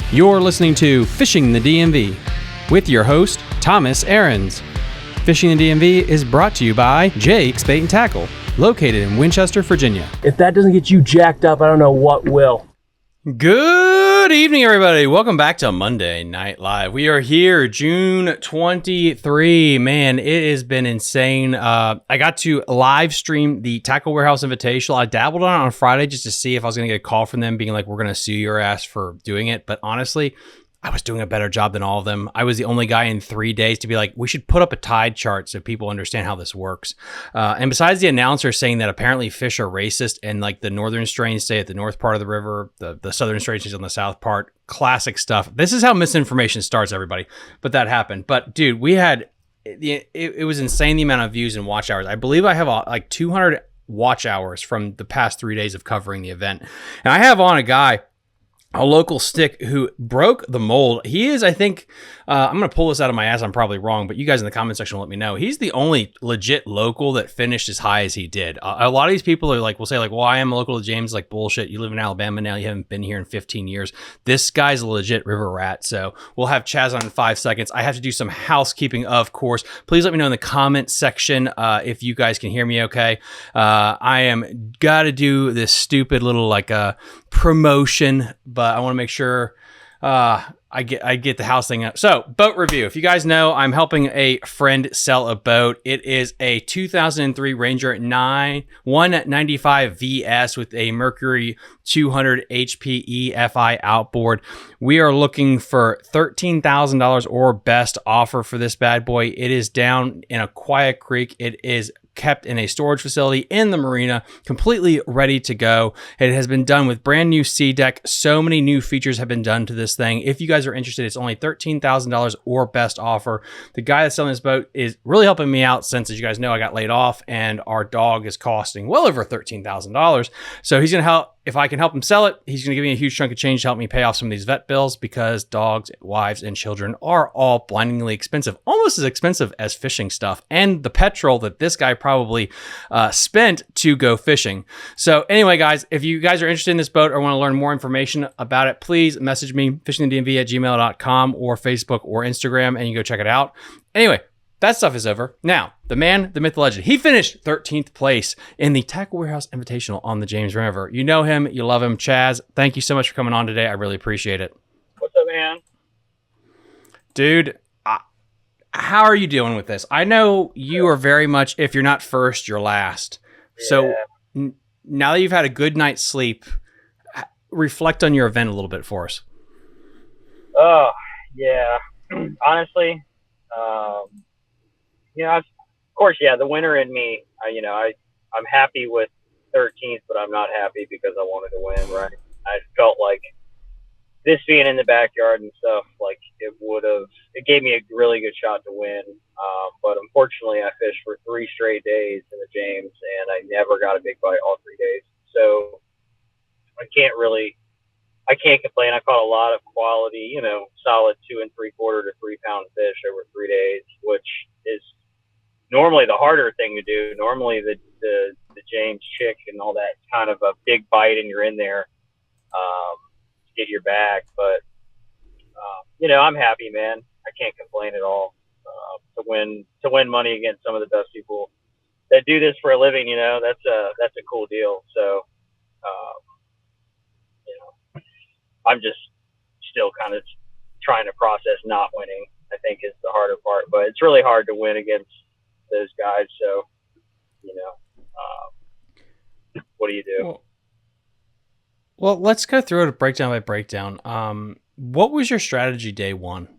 You're listening to Fishing the DMV with your host, Thomas Ahrens. Fishing the DMV is brought to you by Jake's Bait and Tackle, located in Winchester, Virginia. If that doesn't get you jacked up, I don't know what will. Good evening, everybody. Welcome back to Monday Night Live. We are here, June 23. Man, it has been insane. I got to live stream the Tackle Warehouse Invitational. I dabbled on Friday just to see if I was going to get a call from them being like, we're going to sue your ass for doing it. But honestly, I was doing a better job than all of them. I was the only guy in 3 days to be like, we should put up a tide chart so people understand how this works. And besides the announcer saying that apparently fish are racist and like the northern strains stay at the north part of the river, the southern strains stay on the south part, classic stuff. This is how misinformation starts, everybody. But that happened. But dude, we had, it was insane the amount of views and watch hours. I believe I have like 200 watch hours from the past 3 days of covering the event. And I have on a guy, a local stick who broke the mold. He is, I think, I'm going to pull this out of my ass. I'm probably wrong, but you guys in the comment section will let me know. He's the only legit local that finished as high as he did. A lot of these people are like, will say like, well, I am local to James. Like, bullshit. You live in Alabama now. You haven't been here in 15 years. This guy's a legit river rat. So we'll have Chaz on in 5 seconds. I have to do some housekeeping, of course. Please let me know in the comment section if you guys can hear me okay. I am got to do this stupid little like promotion, but I want to make sure I get the house thing up. So, boat review. If you guys know, I'm helping a friend sell a boat. It is a 2003 Ranger 195 VS with a Mercury 200 HP EFI outboard. We are looking for $13,000 or best offer for this bad boy. It is down in a quiet creek. It is kept in a storage facility in the marina, completely ready to go. It has been done with brand new sea deck. So many new features have been done to this thing. If you guys are interested, it's only $13,000 or best offer. The guy that's selling this boat is really helping me out since, as you guys know, I got laid off and our dog is costing well over $13,000. So he's going to help. If I can help him sell it, he's going to give me a huge chunk of change to help me pay off some of these vet bills because dogs, wives, and children are all blindingly expensive, almost as expensive as fishing stuff and the petrol that this guy probably spent to go fishing. So anyway, guys, if you guys are interested in this boat or want to learn more information about it, please message me, fishingthedmv@gmail.com or Facebook or Instagram, and you go check it out. Anyway, that stuff is over. Now, the man, the myth, the legend. He finished 13th place in the Tackle Warehouse Invitational on the James River. You know him. You love him. Chaz, thank you so much for coming on today. I really appreciate it. What's up, man? Dude, how are you dealing with this? I know you are very much, if you're not first, you're last. Yeah. So now that you've had a good night's sleep, reflect on your event a little bit for us. Oh, yeah. Honestly, of course, yeah, the winner in me, I'm happy with 13th, but I'm not happy because I wanted to win, right? I felt like this being in the backyard and stuff, like it gave me a really good shot to win. But unfortunately, I fished for 3 straight days in the James, and I never got a big bite all 3 days. So I can't complain. I caught a lot of quality, solid 2 3/4 to 3 pound fish over 3 days, which is normally the harder thing to do. Normally the James chick and all that kind of a big bite and you're in there to get your bag. But, I'm happy, man. I can't complain at all. To win money against some of the best people that do this for a living, that's a cool deal. So, I'm just still kind of trying to process not winning, I think is the harder part, but it's really hard to win against those guys. So, what do you do? Well, let's go through it breakdown by breakdown. What was your strategy day one?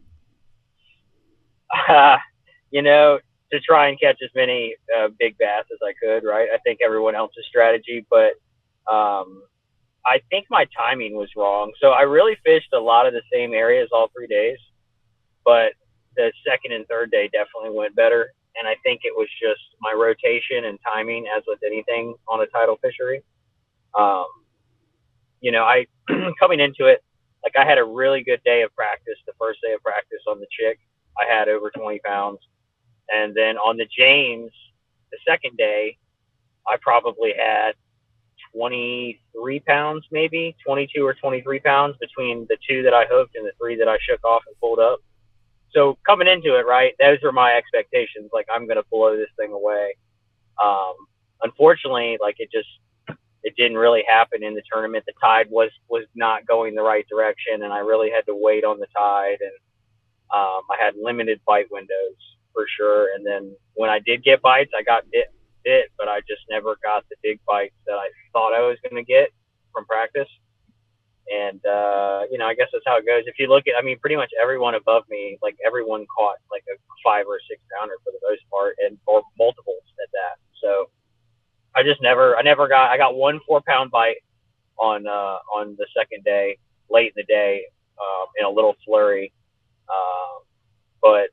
To try and catch as many big bass as I could, right? I think everyone else's strategy, but I think my timing was wrong. So I really fished a lot of the same areas all 3 days, but the second and third day definitely went better. And I think it was just my rotation and timing, as with anything on a tidal fishery. I coming into it, like I had a really good day of practice. The first day of practice on the chick, I had over 20 pounds. And then on the James, the second day, I probably had 23 pounds, maybe 22 or 23 pounds between the 2 that I hooked and the 3 that I shook off and pulled up. So coming into it, right, those are my expectations. Like, I'm going to blow this thing away. Unfortunately, like, it didn't really happen in the tournament. The tide was not going the right direction, and I really had to wait on the tide, and I had limited bite windows for sure. And then when I did get bites, I got bit, but I just never got the big bites that I thought I was going to get from practice. And, I guess that's how it goes. If you look at, pretty much everyone above me, like, everyone caught like a 5 or 6 pounder for the most part, or multiples at that. So I got 1 4-pound bite on the second day, late in the day, in a little flurry. But,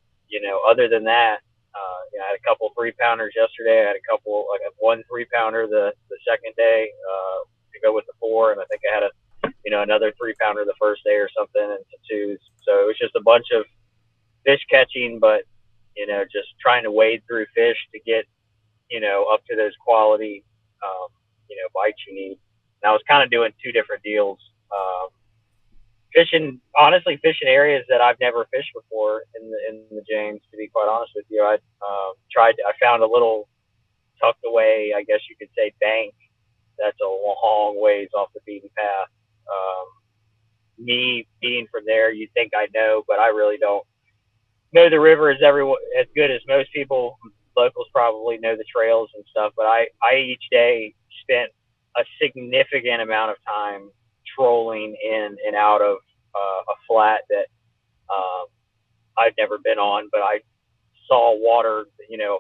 other than that, I had a couple 3-pounders yesterday. I had a couple, like 1 3-pounder the second day, to go with the 4. And I think I had another 3-pounder the first day or something, and some 2s. So it was just a bunch of fish catching, but, just trying to wade through fish to get, up to those quality, bites you need. And I was kind of doing 2 different deals. Fishing areas that I've never fished before in the James, to be quite honest with you. I found a little tucked away, I guess you could say, bank that's a long ways off the beaten path. Me being from there, you'd think I know, but I really don't know the river as good as most people. Locals probably know the trails and stuff, but I each day spent a significant amount of time trolling in and out of a flat that I'd never been on, but I saw water,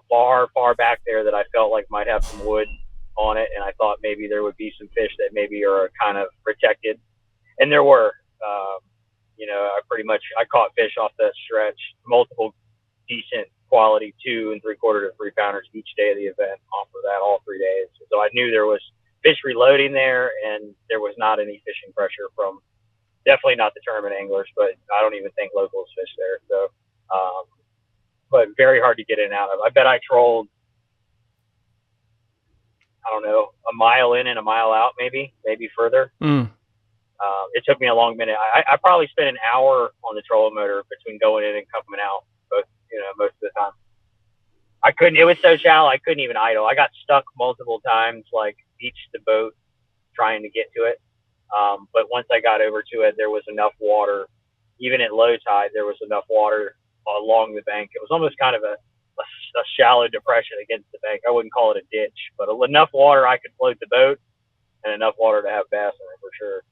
far back there that I felt like might have some wood on it, and I thought maybe there would be some fish that maybe are kind of protected, and there were. I caught fish off that stretch, multiple decent quality 2 3/4 to 3-pounders each day of the event off of that, all 3 days. So I knew there was fish reloading there, and there was not any fishing pressure from, definitely not the tournament anglers, but I don't even think locals fish there. So, but very hard to get in and out of. I bet I trolled, I don't know, a mile in and a mile out, maybe further. It took me a long minute. I probably spent an hour on the trolling motor between going in and coming out, most of the time. It was so shallow, I couldn't even idle. I got stuck multiple times, like, beached the boat trying to get to it. But once I got over to it, there was enough water, even at low tide, there was enough water along the bank. It was almost kind of a shallow depression against the bank. I wouldn't call it a ditch, but enough water I could float the boat, and enough water to have bass in it for sure.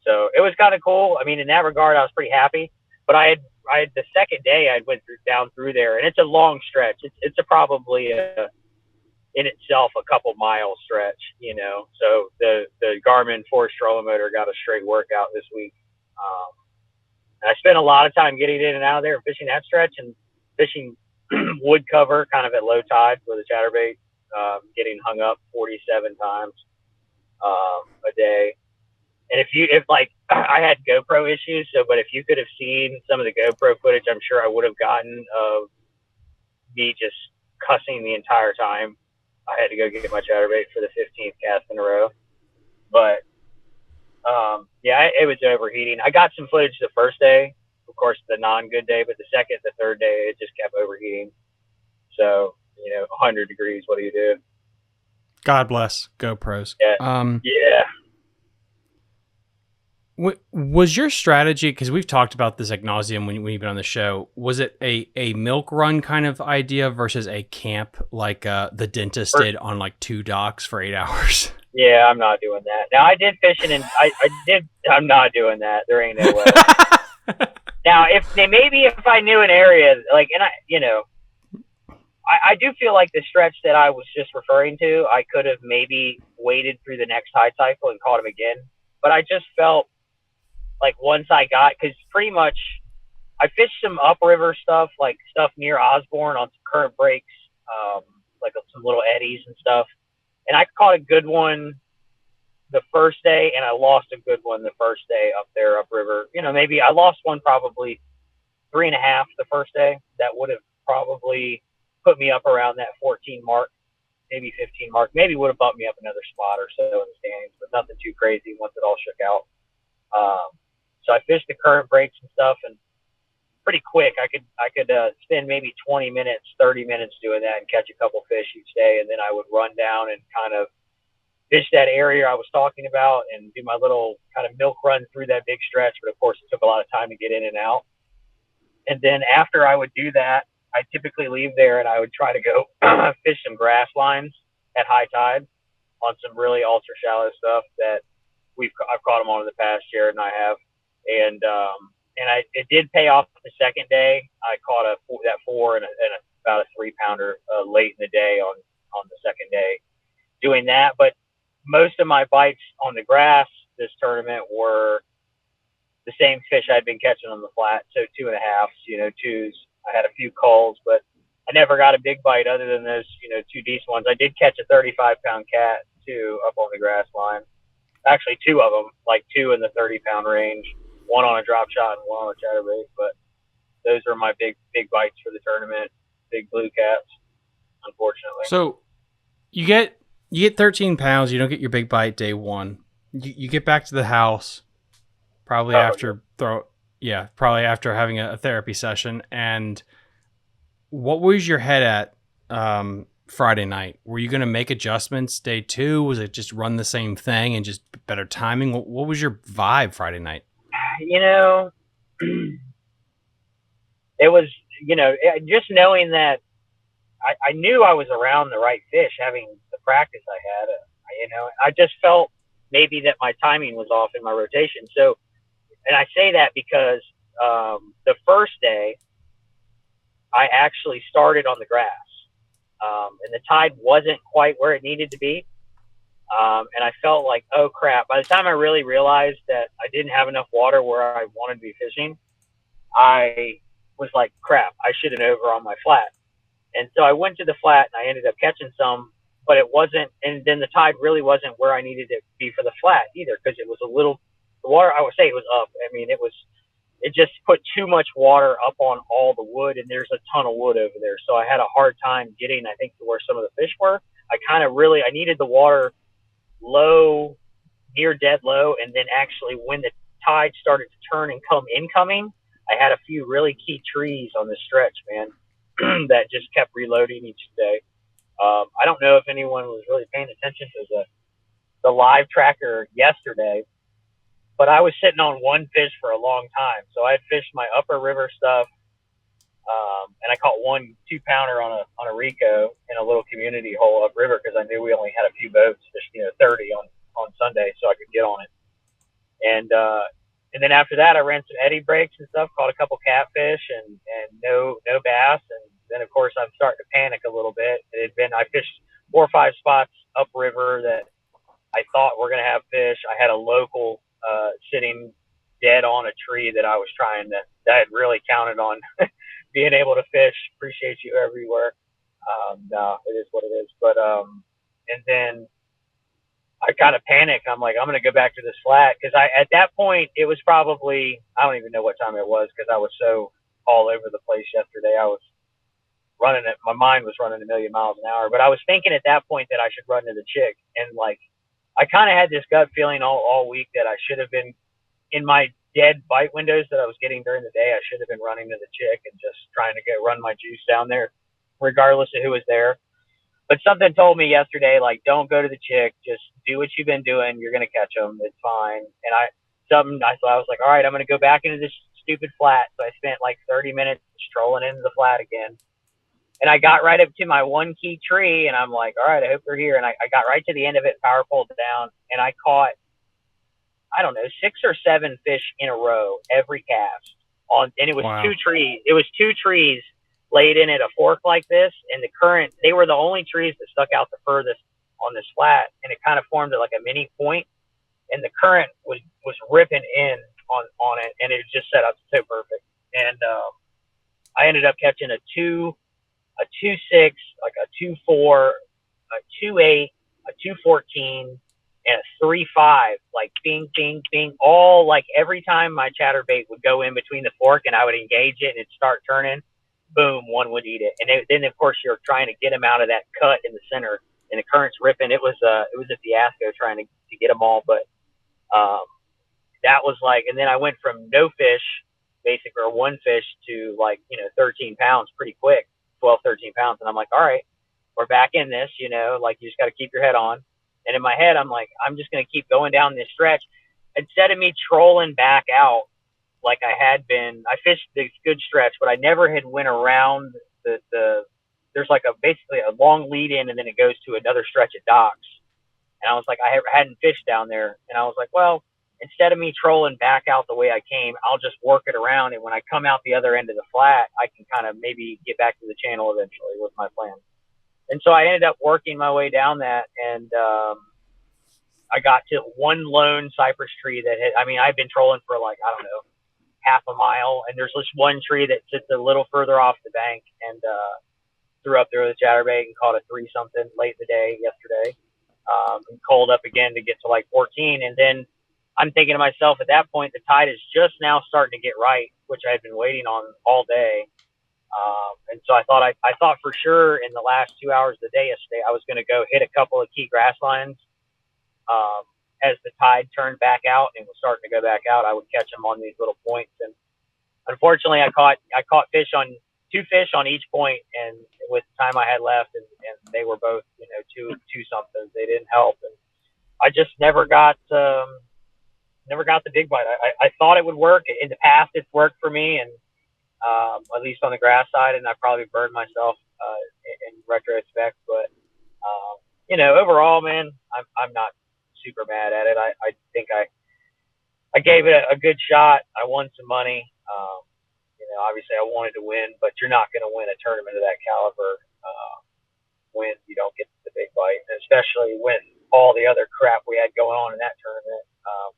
So it was kind of cool. In that regard, I was pretty happy. But I had the second day I went down through there, and it's a long stretch. It's probably in itself a couple mile stretch, So the Garmin Force trolling motor got a straight workout this week. And I spent a lot of time getting in and out of there and fishing that stretch, and fishing wood cover kind of at low tide with a chatterbait, getting hung up 47 times a day. And if I had GoPro issues, but if you could have seen some of the GoPro footage, I'm sure I would have gotten of me just cussing the entire time. I had to go get my chatterbait for the 15th cast in a row. But it was overheating. I got some footage the first day, of course, the non-good day, but the second, the third day, it just kept overheating. So, 100 degrees, what do you do? God bless GoPros. Yeah. Was your strategy, because we've talked about this ad nauseum when you've been on the show, was it a milk run kind of idea versus a camp like the dentist did on like 2 docks for 8 hours? Yeah, I'm not doing that. Now, I did fishing, and I'm not doing that. There ain't no way. Now, if I knew an area, like, and I do feel like the stretch that I was just referring to, I could have maybe waded through the next tide cycle and caught him again. But I just felt like once I got, because pretty much I fished some upriver stuff, like stuff near Osborne on some current breaks, like some little eddies and stuff. And I caught a good one the first day, and I lost a good one the first day up there upriver. Maybe I lost one probably 3.5 the first day. That would have probably put me up around that 14 mark. maybe 15 mark. Maybe would have bumped me up another spot or so in the standings, but nothing too crazy once it all shook out. So I fished the current breaks and stuff, and pretty quick. I could spend maybe 20 minutes, 30 minutes doing that and catch a couple fish each day, and then I would run down and kind of fish that area I was talking about and do my little kind of milk run through that big stretch. But of course, it took a lot of time to get in and out. And then after I would do that, I typically leave there and I would try to go fish some grass lines at high tide on some really ultra shallow stuff that I've caught them on in the past, Jared and I have. And it did pay off the second day. I caught that 4 and about a 3-pounder late in the day on the second day doing that. But most of my bites on the grass this tournament were the same fish I'd been catching on the flat. So 2.5s, 2s. I had a few culls, but I never got a big bite other than those, 2 decent ones. I did catch a 35-pound cat too up on the grass line. Actually, 2 of them, like 2 in the 30-pound range, 1 on a drop shot and 1 on a chatterbait. But those are my big bites for the tournament, big blue cats, unfortunately. So you get 13 pounds. You don't get your big bite day 1. You get back to the house probably after having a therapy session. And what was your head at Friday night? Were you going to make adjustments day 2? Was it just run the same thing and just better timing? What was your vibe Friday night? It was, just knowing that I knew I was around the right fish, having the practice I had, I just felt maybe that my timing was off in my rotation. So, and I say that because the first day I actually started on the grass, and the tide wasn't quite where it needed to be. And I felt like, oh crap. By the time I really realized that I didn't have enough water where I wanted to be fishing, I was like, crap, I should have over on my flat. And so I went to the flat and I ended up catching some, but it wasn't, and then the tide really wasn't where I needed it to be for the flat either, because it was the water, I would say it was up. I mean, it just put too much water up on all the wood, and there's a ton of wood over there. So I had a hard time getting, I think, to where some of the fish were. I needed the water low, near dead low, and then actually when the tide started to turn and come incoming, I had a few really key trees on the stretch, man, that just kept reloading each day. I don't know if anyone was really paying attention to the live tracker yesterday, but I was sitting on one fish for a long time. So I had fished my upper river stuff, and I caught 1 2-pounder on a Rico in a little community hole upriver because I knew we only had a few boats, just 30 on Sunday, so I could get on it. And then after that, I ran some eddy breaks and stuff, caught a couple catfish and no bass. And then of course I'm starting to panic a little bit. I fished 4 or 5 spots upriver that I thought were going to have fish. I had a local sitting dead on a tree that I was trying that I had really counted on being able to fish. Appreciate you everywhere. No, it is what it is. But and then I kind of panicked. I'm like, I'm going to go back to this flat because at that point it was probably, I don't even know what time it was because I was so all over the place yesterday. I was running it. My mind was running a million miles an hour, but I was thinking at that point that I should run to the chick. And like, I kind of had this gut feeling all week that I should have been in my dead bite windows that I was getting during the day. I should have been running to the chick and just trying to run my juice down there, regardless of who was there. But something told me yesterday, like, don't go to the chick. Just do what you've been doing. You're going to catch them. It's fine. And I was like, all right, I'm going to go back into this stupid flat. So I spent like 30 minutes strolling into the flat again. And I got right up to my 1 key tree, and I'm like, all right, I hope they're here. And I got right to the end of it, power pulled down, and I caught, I don't know, 6 or 7 fish in a row every cast. And it was wow. 2 trees. It was 2 trees laid in at a fork like this, and the current, they were the only trees that stuck out the furthest on this flat, and it kind of formed like a mini point, and the current was ripping in on it, and it just set up so perfect. And I ended up catching a 2-6, like a 2-4, a 2-8, a 2-14, and a 3-5, like bing, bing, bing, all like every time my chatterbait would go in between the fork and I would engage it and it'd start turning, boom, one would eat it. And then of course you're trying to get him out of that cut in the center and the current's ripping. It was a fiasco trying to get them all, but that was like, and then I went from no fish, basically, or one fish to like, 13 pounds pretty quick, 12, 13 pounds. And I'm like, all right, we're back in this, like you just got to keep your head on. And in my head, I'm like, I'm just going to keep going down this stretch. Instead of me trolling back out like I had been, I fished this good stretch, but I never had went around there's like basically a long lead in and then it goes to another stretch of docks. And I was like, I hadn't fished down there. And I was like, well, instead of me trolling back out the way I came, I'll just work it around. And when I come out the other end of the flat, I can kind of maybe get back to the channel eventually was my plan. And so I ended up working my way down that. And I got to one lone cypress tree that I've been trolling for like, I don't know, half a mile. And there's this one tree that sits a little further off the bank, and threw up there with a chatterbait and caught a 3-something late in the day yesterday. And cold up again to get to like 14. And then I'm thinking to myself at that point, the tide is just now starting to get right, which I had been waiting on all day. And so I thought for sure in the last 2 hours of the day yesterday, I was going to go hit a couple of key grass lines. As the tide turned back out and was starting to go back out, I would catch them on these little points. And unfortunately, I caught two fish on each point, and with the time I had left, and they were both, two somethings. They didn't help, and I just never got the big bite. I thought it would work in the past. It's worked for me, and at least on the grass side, and I probably burned myself in retrospect. But overall, man, I'm not super mad at it. I think I gave it a good shot. I won some money. Obviously I wanted to win, but you're not going to win a tournament of that caliber when you don't get the big bite, and especially with all the other crap we had going on in that tournament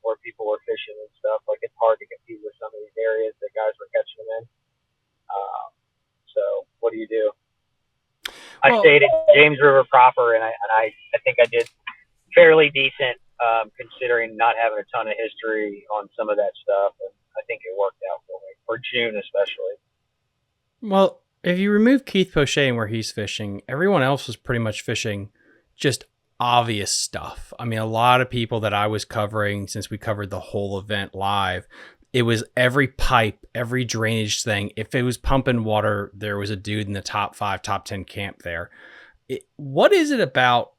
where people were fishing and stuff. Like, it's hard to compete with some of these areas that guys were catching them in. So what do you do? I stayed at James River proper, and I think I did fairly decent considering not having a ton of history on some of that stuff, and I think it worked out for me, for June especially. Well, if you remove Keith Poche where he's fishing, everyone else was pretty much fishing just obvious stuff. I mean, a lot of people that I was covering, since we covered the whole event live, it was every pipe, every drainage thing. If it was pumping water, there was a dude in the top 5, top 10 camp there. What is it about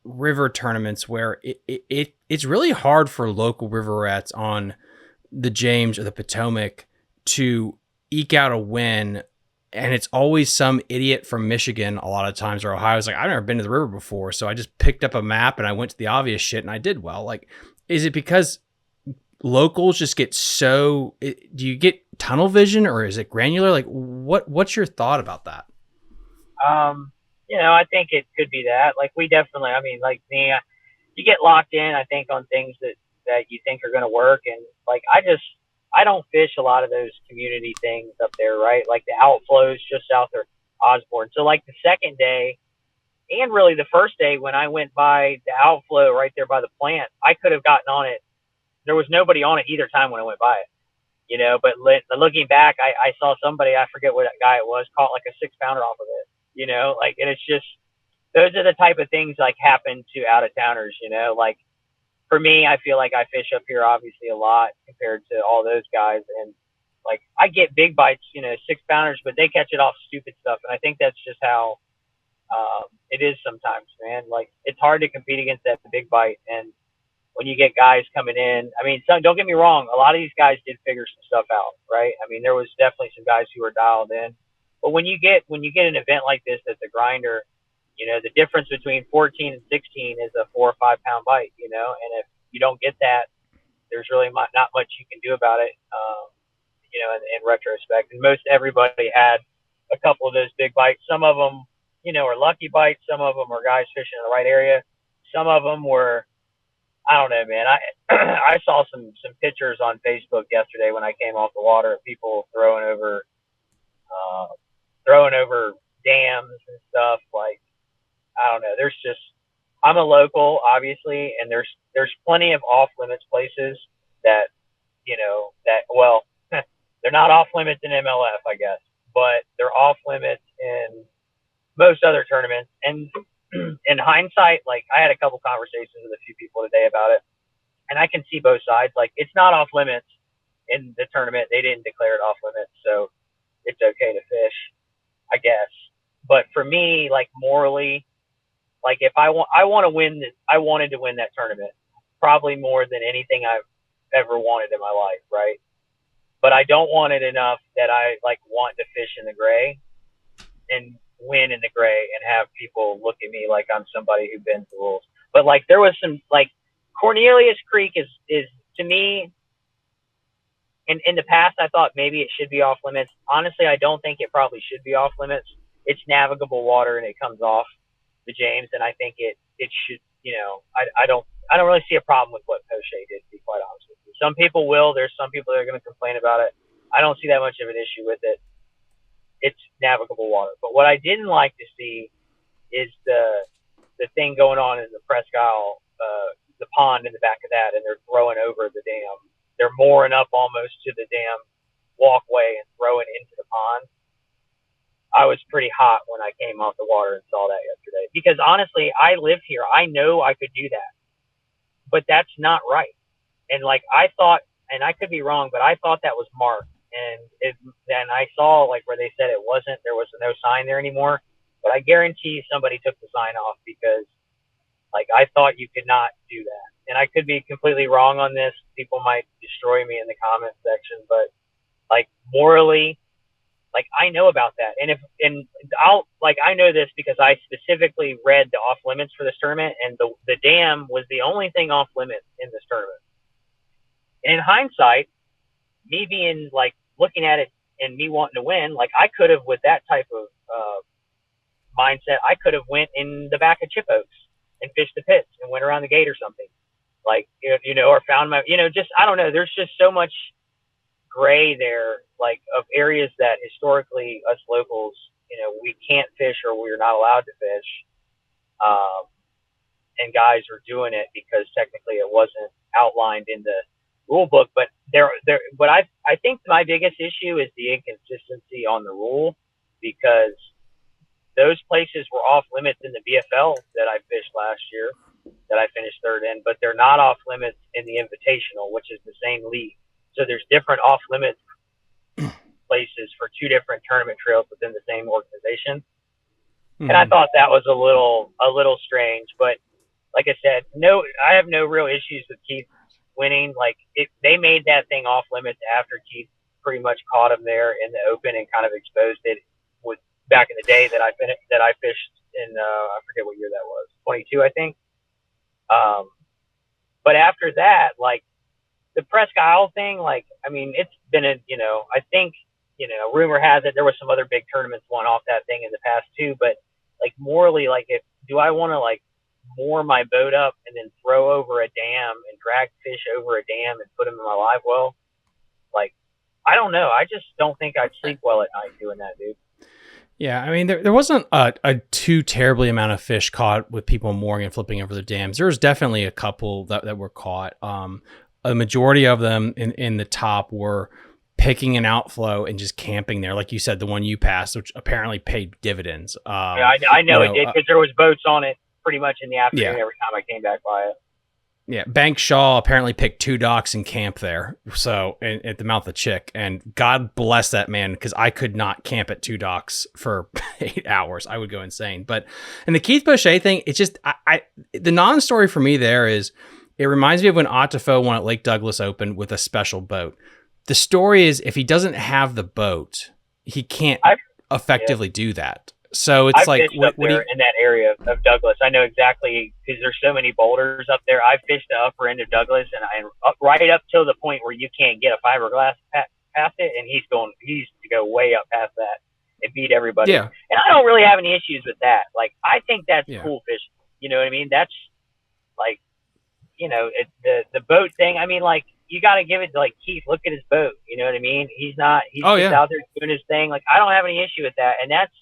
river tournaments where it's really hard for local river rats on the James or the Potomac to eke out a win? And it's always some idiot from Michigan a lot of times, or Ohio. It's like, I've never been to the river before, so I just picked up a map and I went to the obvious shit and I did well. Like, is it because locals just get do you get tunnel vision, or is it granular? Like, what's your thought about that? I think it could be that. Like, we definitely, like me, you get locked in, I think, on things that you think are going to work. And like, I don't fish a lot of those community things up there, right? Like the outflows just south of Osborne. So like the second day, and really the first day when I went by the outflow right there by the plant, I could have gotten on it. There was nobody on it either time when I went by it, but looking back, I saw somebody, I forget what guy it was, caught like a 6-pounder off of it, and it's just, those are the type of things like happen to out of towners, like, for me, I feel like I fish up here obviously a lot compared to all those guys, and like, I get big bites, 6-pounders, but they catch it off stupid stuff, and I think that's just how it is sometimes, man. Like, it's hard to compete against that big bite, and when you get guys coming in, don't get me wrong, a lot of these guys did figure some stuff out, right? There was definitely some guys who were dialed in, but when you get an event like this that's a grinder, the difference between 14 and 16 is a 4 or 5 pound bite, and if you don't get that, there's really not much you can do about it, in retrospect. And most everybody had a couple of those big bites. Some of them, are lucky bites. Some of them are guys fishing in the right area. Some of them were, I don't know, man. I saw some pictures on Facebook yesterday when I came off the water of people throwing over dams and stuff. Like, I don't know. I'm a local, obviously, and there's plenty of off limits places that, they're not off limits in MLF, I guess, but they're off limits in most other tournaments. And in hindsight, like I had a couple conversations with a few people today about it, and I can see both sides. Like it's not off limits in the tournament. They didn't declare it off limits, so it's okay to fish, I guess. But for me, like morally, like if I want to win this, I wanted to win that tournament probably more than anything I've ever wanted in my life, right? But I don't want it enough that I like want to fish in the gray and win in the gray and have people look at me like I'm somebody who bends the rules. But like there was some like Cornelius Creek is to me in the past I thought maybe it should be off limits. Honestly, I don't think it probably should be off limits. It's navigable water and it comes off the James, and I think it should, I don't really see a problem with what Poche did, to be quite honest with you. Some people will. There's some people that are going to complain about it. I don't see that much of an issue with it. It's navigable water. But what I didn't like to see is the thing going on in the Presque Isle, the pond in the back of that, and they're throwing over the dam. They're mooring up almost to the dam walkway and throwing into the pond. I was pretty hot when I came off the water and saw that yesterday. Because honestly, I live here. I know I could do that. But that's not right. And like I thought, and I could be wrong, but I thought that was marked. And then I saw like where they said it wasn't, there was no sign there anymore. But I guarantee somebody took the sign off because like I thought you could not do that. And I could be completely wrong on this. People might destroy me in the comment section, but like morally, like I know about that. I know this because I specifically read the off limits for this tournament, and the dam was the only thing off limits in this tournament. And in hindsight, me being like looking at it and me wanting to win, like I could have with that type of mindset, I could have went in the back of Chip Oaks and fished the pits and went around the gate or something, like or found my just I don't know. There's just so much gray there, like of areas that historically us locals, we can't fish or we're not allowed to fish, and guys are doing it because technically it wasn't outlined in the rule book. But I think my biggest issue is the inconsistency on the rule, because those places were off limits in the BFL that I fished last year, that I finished third in, but they're not off limits in the Invitational, which is the same league. So there's different off limits places for two different tournament trails within the same organization. Mm-hmm. And I thought that was a little strange, but like I said, I have no real issues with Keith winning. Like they made that thing off limits after Keith pretty much caught him there in the open and kind of exposed it with back in the day that I fished in, I forget what year that was, 22, I think. But after that, like, the Presque Isle thing, like, I mean, it's been I think, rumor has it there was some other big tournaments won off that thing in the past too, but like morally, like do I want to like moor my boat up and then throw over a dam and drag fish over a dam and put them in my live well? Like, I don't know. I just don't think I'd sleep well at night doing that, dude. Yeah, I mean, there wasn't a too terribly amount of fish caught with people mooring and flipping over the dams. There was definitely a couple that were caught. A majority of them in the top were picking an outflow and just camping there. Like you said, the one you passed, which apparently paid dividends. Yeah, I know it did, because there was boats on it pretty much in the afternoon every time I came back by it. Yeah, Bank Shaw apparently picked 2 docks and camp there, so at the mouth of Chick, and God bless that man, because I could not camp at 2 docks for 8 hours. I would go insane. But and the Keith Poche thing, it's just the non-story for me there is it reminds me of when Ottifo won at Lake Douglas Open with a special boat. The story is if he doesn't have the boat, he can't effectively do that. So it's I fished up there in that area of Douglas. I know exactly, because there's so many boulders up there. I fished the upper end of Douglas, and right up till the point where you can't get a fiberglass past it, and he used to go way up past that and beat everybody. Yeah. And I don't really have any issues with that. Like, I think that's cool fishing. You know what I mean? That's like, the boat thing. I mean, like, you got to give it to, like, Keith, look at his boat. You know what I mean? He's just out there doing his thing. Like, I don't have any issue with that. And that's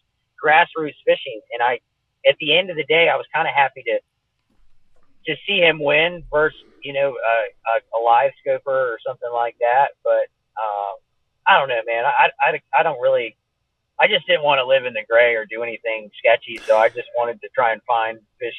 grassroots fishing. And at the end of the day, I was kind of happy to see him win versus, a live scoper or something like that. But I don't know, man. I I just didn't want to live in the gray or do anything sketchy, so I just wanted to try and find fish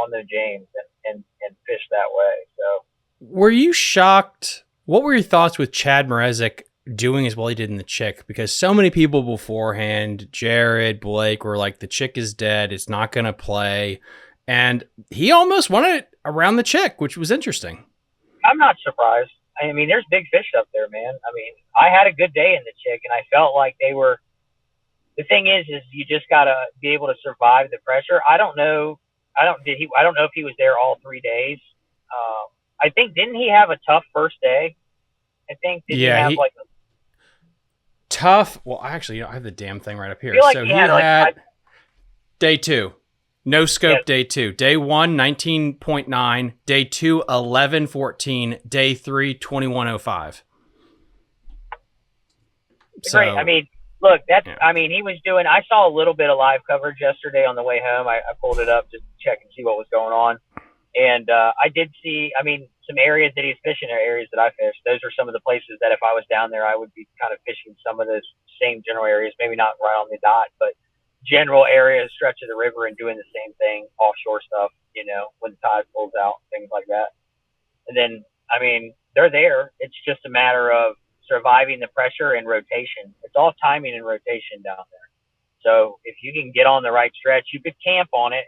on the James and fish that way. So, Were you shocked? What were your thoughts with Chad Mrazek doing as well he did in the Chick? Because so many people beforehand, Jared, Blake, were like, the Chick is dead. It's not going to play. And he almost won it around the Chick, which was interesting. I'm not surprised. I mean, there's big fish up there, man. I mean, I had a good day in the Chick, and I felt like they were. The thing is you just gotta be able to survive the pressure. I don't know. I don't know if he was there all 3 days. I think didn't he have a tough first day? I think did he have like a tough? Well, actually, I have the damn thing right up here. I feel like So he had day 2. No scope, day 2. Day 1, 19.9. Day 2, 11.14. Day 3, 21.05. So, great. I mean, look, I mean, he was doing. I saw a little bit of live coverage yesterday on the way home. I pulled it up just to check and see what was going on, and I did see. I mean, some areas that he's fishing are areas that I fished. Those are some of the places that if I was down there, I would be kind of fishing some of those same general areas. Maybe not right on the dot, but general areas, stretch of the river, and doing the same thing, offshore stuff, you know, when the tide pulls out, things like that. And then, I mean, they're there. It's just a matter of surviving the pressure and rotation. It's all timing and rotation down there. So if you can get on the right stretch, you could camp on it,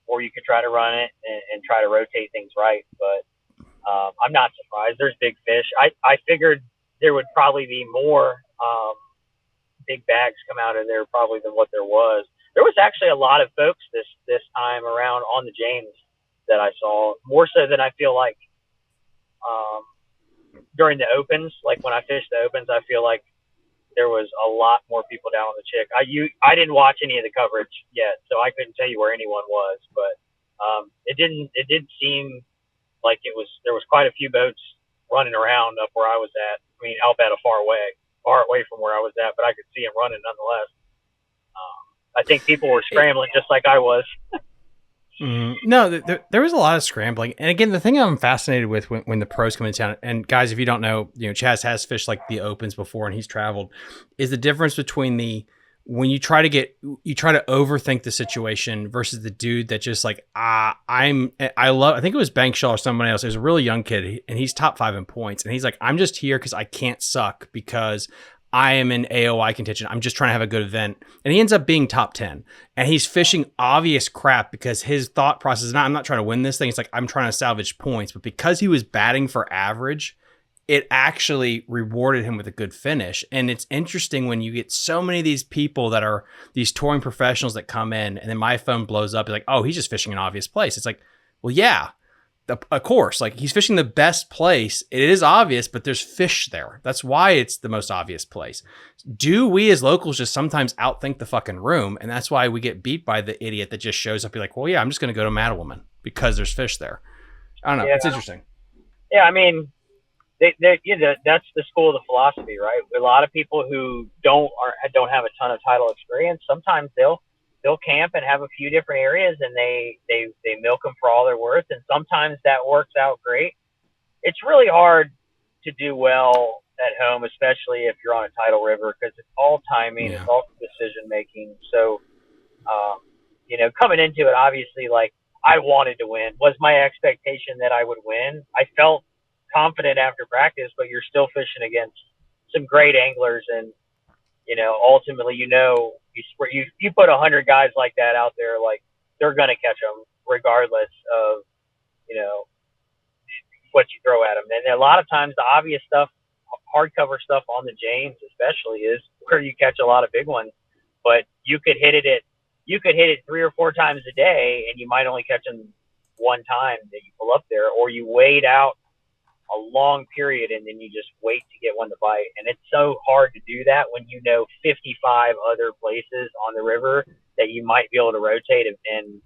or you could try to run it and try to rotate things right. But I'm not surprised. There's big fish. I figured there would probably be more big bags come out of there probably than what there was. There was actually a lot of folks this time around on the James that I saw, more so than I feel like during the opens. Like when I fished the opens, I feel like there was a lot more people down on the Chick. I didn't watch any of the coverage yet, so I couldn't tell you where anyone was, but it did seem like there was quite a few boats running around up where I was at. I mean, albeit far away from where I was at, but I could see them running nonetheless. I think people were scrambling just like I was. No, there was a lot of scrambling. And again, the thing I'm fascinated with when the pros come into town, and guys, if you don't know, you know, Chaz has fished like the opens before and he's traveled, is the difference between when you try to overthink the situation versus the dude that just like, I think it was Bankshaw or somebody else. It was a really young kid and he's top 5 in points. And he's like, I'm just here because I can't suck because I am in AOI contention. I'm just trying to have a good event. And he ends up being top 10. And he's fishing obvious crap because his thought process is I'm not trying to win this thing. It's like, I'm trying to salvage points. But because he was batting for average, it actually rewarded him with a good finish. And it's interesting when you get so many of these people that are these touring professionals that come in and then my phone blows up. It's like, oh, he's just fishing an obvious place. It's like, well, yeah. Of course, like he's fishing the best place. It is obvious, but there's fish there. That's why it's the most obvious place. Do we as locals just sometimes outthink the fucking room? And that's why we get beat by the idiot that just shows up. You're like, well, yeah, I'm just going to go to Mattawoman because there's fish there. I don't know. Yeah. It's interesting. Yeah. I mean, that's the school of the philosophy, right? A lot of people who don't have a ton of title experience, sometimes they'll camp and have a few different areas and they milk them for all they're worth. And sometimes that works out great. It's really hard to do well at home, especially if you're on a tidal river, because it's all timing, It's all decision making. So, coming into it, obviously, like I wanted to win. Was my expectation that I would win? I felt confident after practice, but you're still fishing against some great anglers and, ultimately, you put 100 guys like that out there, like they're going to catch them regardless of, what you throw at them. And a lot of times the obvious stuff, hardcover stuff on the James especially is where you catch a lot of big ones, but you could hit it 3 or 4 times a day and you might only catch them one time that you pull up there, or you wait out a long period and then you just wait to get one to bite. And it's so hard to do that when 55 other places on the river that you might be able to rotate. And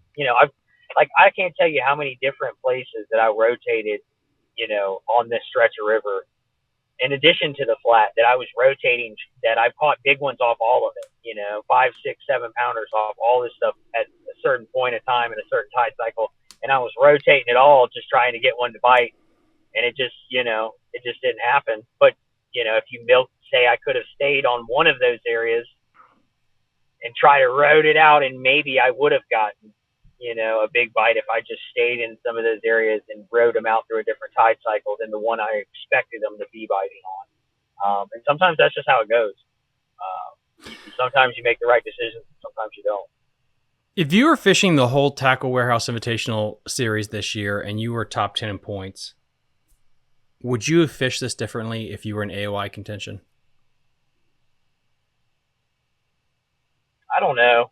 I can't tell you how many different places that I rotated, on this stretch of river, in addition to the flat, that I was rotating, that I caught big ones off all of it, 5, 6, 7 pounders off all this stuff at a certain point of time in a certain tide cycle. And I was rotating it all, just trying to get one to bite. And it just didn't happen. But, if you milk say I could have stayed on one of those areas and try to road it out, and maybe I would have gotten, a big bite if I just stayed in some of those areas and rode them out through a different tide cycle than the one I expected them to be biting on. And sometimes that's just how it goes. Sometimes you make the right decisions, sometimes you don't. If you were fishing the whole Tackle Warehouse Invitational series this year and you were top 10 in points, would you have fished this differently if you were in AOI contention? I don't know,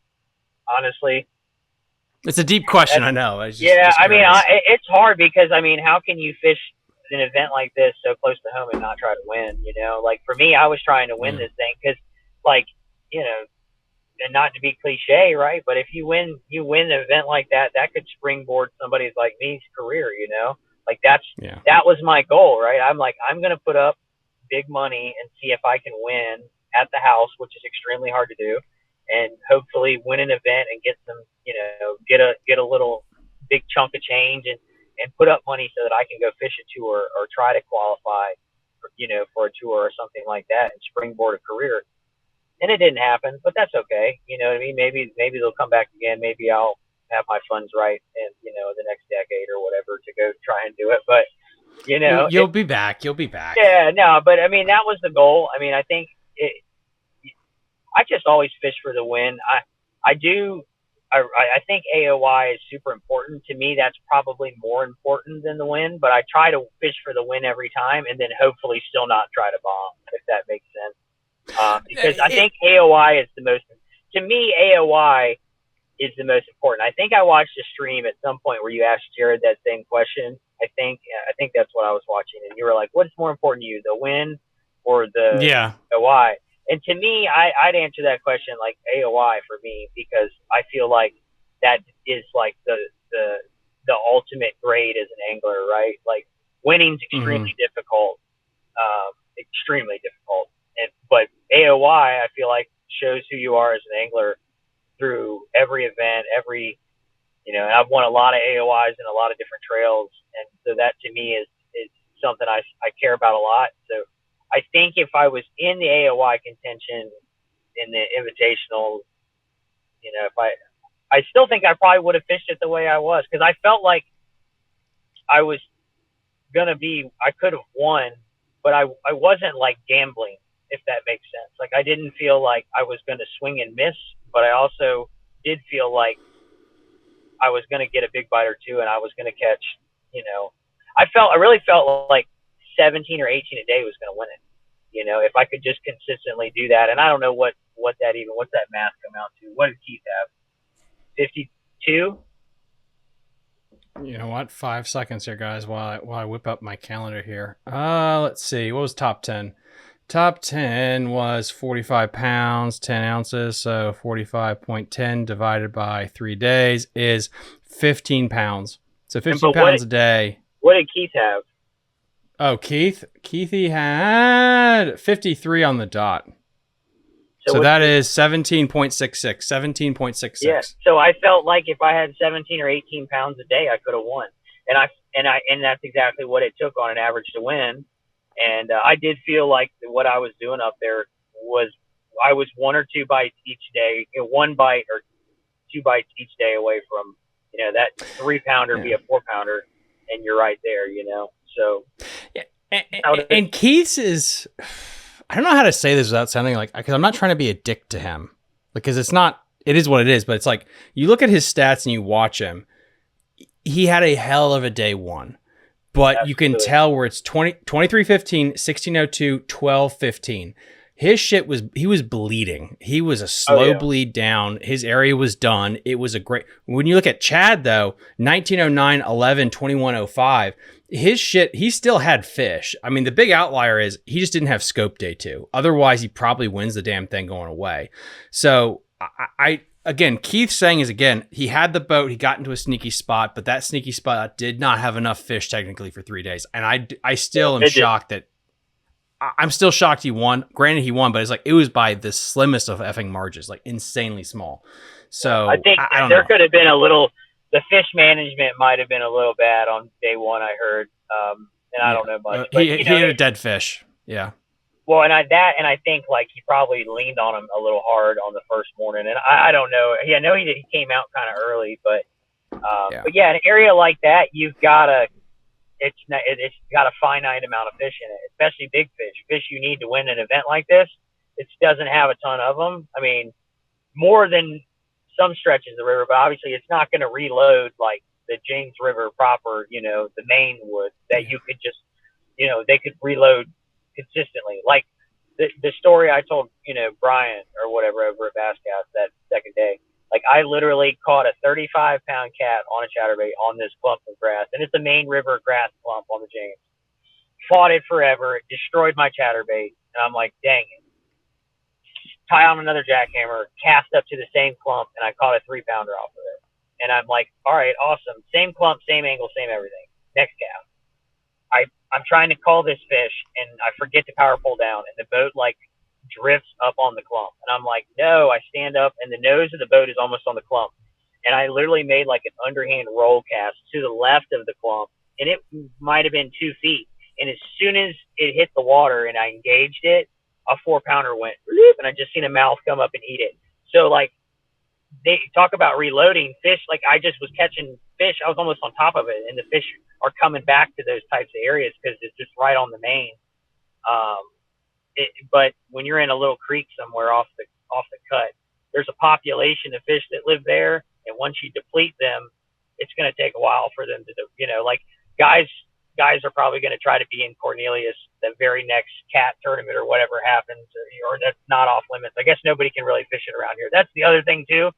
honestly. It's a deep question, I know. It's hard because, how can you fish an event like this so close to home and not try to win, Like, for me, I was trying to win this thing because, and not to be cliche, right? But if you win an event like that, that could springboard somebody's like me's career, Like, that was my goal, right? I'm like, I'm going to put up big money and see if I can win at the house, which is extremely hard to do, and hopefully win an event and get some, get a little big chunk of change and put up money so that I can go fish a tour or try to qualify for a tour or something like that and springboard a career. And it didn't happen, but that's okay. You know what I mean? Maybe they'll come back again. Maybe I'll have my funds right in, the next decade or whatever to go try and do it. But, you'll be back. You'll be back. Yeah, no, but that was the goal. I think I just always fish for the win. I think AOI is super important. To me, that's probably more important than the win, but I try to fish for the win every time and then hopefully still not try to bomb, if that makes sense. Because I think AOI is to me, AOI is the most important. I think I watched a stream at some point where you asked Jared that same question. I think that's what I was watching. And you were like, what is more important to you, the win or the AOI? And to me, I'd answer that question like AOI for me, because I feel like that is like the ultimate grade as an angler, right? Like, winning's extremely difficult, extremely difficult. But AOI, I feel like, shows who you are as an angler through every event, and I've won a lot of AOIs in a lot of different trails. And so that to me is something I care about a lot. So I think if I was in the AOI contention in the Invitational, if I still think I probably would have fished it the way I was, because I felt like I was I could have won, but I wasn't like gambling, if that makes sense. Like, I didn't feel like I was going to swing and miss, but I also did feel like I was going to get a big bite or two, and I was going to catch, I really felt like 17 or 18 a day was going to win it. If I could just consistently do that. And I don't know what's that math come out to? What did Keith have? 52? You know what? 5 seconds here, guys, while I whip up my calendar here. Let's see. What was top 10? Top 10 was 45 pounds, 10 ounces. So 45.10 divided by 3 days is 15 pounds. So 15 pounds a day. What did Keith have? Oh, Keithy had 53 on the dot. So that is 17.66. 17.66. Yeah. So I felt like if I had 17 or 18 pounds a day, I could have won. And that's exactly what it took on an average to win. And I did feel like what I was doing up there was I was 1 or 2 bites each day, 1 bite or 2 bites each day away from, that 3-pounder be a 4-pounder, and you're right there, So yeah, and Keith's is, I don't know how to say this without sounding like, because I'm not trying to be a dick to him, because it is what it is. But it's like, you look at his stats and you watch him. He had a hell of a day one. But absolutely. You can tell where it's 23:15, 16:02, 12:15. His shit he was bleeding. He was a slow bleed down. His area was done. It was a great, when you look at Chad though, 19:09, 11, 21:05, his shit, he still had fish. I mean, the big outlier is he just didn't have scope day 2. Otherwise, he probably wins the damn thing going away. So again, Keith saying is, again, he had the boat, he got into a sneaky spot, but that sneaky spot did not have enough fish technically for 3 days. And I still am shocked that, I'm still shocked he won. Granted, he won, but it's like, it was by the slimmest of effing margins, like insanely small. So I think there could have been the fish management might have been a little bad on day one, I heard. And I don't know much. But, he had a dead fish. Yeah. Well, and I think like he probably leaned on him a little hard on the first morning, and I don't know. Yeah, I know he came out kind of early, Yeah. but yeah, an area like that, you've got to it's got a finite amount of fish in it, especially big fish you need to win an event like this. It doesn't have a ton of them. I mean, more than some stretches of the river, but obviously it's not going to reload like the James River proper, the main would that Yeah. you could just, they could reload consistently. Like the story I told, Brian or whatever over at Basscast that second day. Like I literally caught a 35-pound cat on a chatterbait on this clump of grass, and it's a main river grass clump on the James. Fought it forever. It destroyed my chatterbait, and I'm like, dang it. Tie on another jackhammer, cast up to the same clump, and I caught a 3-pounder off of it. And I'm like, all right, awesome. Same clump, same angle, same everything. Next cast. I'm trying to call this fish, and I forget to power pull down, and the boat like drifts up on the clump. And I'm like, no, I stand up, and the nose of the boat is almost on the clump. And I literally made like an underhand roll cast to the left of the clump, and it might have been 2 feet. And as soon as it hit the water and I engaged it, a 4-pounder went, and I just seen a mouth come up and eat it. So like they talk about reloading fish. Like I just was catching fish. I was almost on top of it, and the fish are coming back to those types of areas because it's just right on the main. Um, but when you're in a little creek somewhere off the cut, there's a population of fish that live there, and once you deplete them, it's going to take a while for them to, like guys are probably going to try to be in Cornelius the very next cat tournament or whatever happens, or that's not off limits. I guess nobody can really fish it around here. That's the other thing too.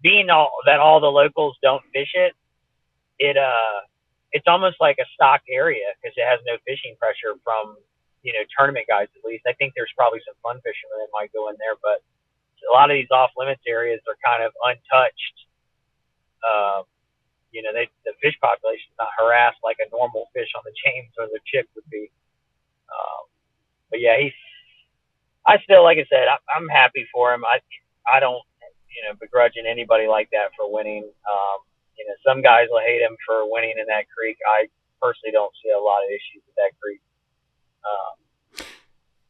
Being all the locals don't fish it, it's almost like a stock area because it has no fishing pressure from tournament guys. At least I think there's probably some fun fishermen that might go in there, but a lot of these off limits areas are kind of untouched. The fish population is not harassed like a normal fish on the James or the Chick would be. But yeah, I still, like I said, I'm happy for him. I don't, begrudging anybody like that for winning. Some guys will hate him for winning in that creek. I personally don't see a lot of issues with that creek.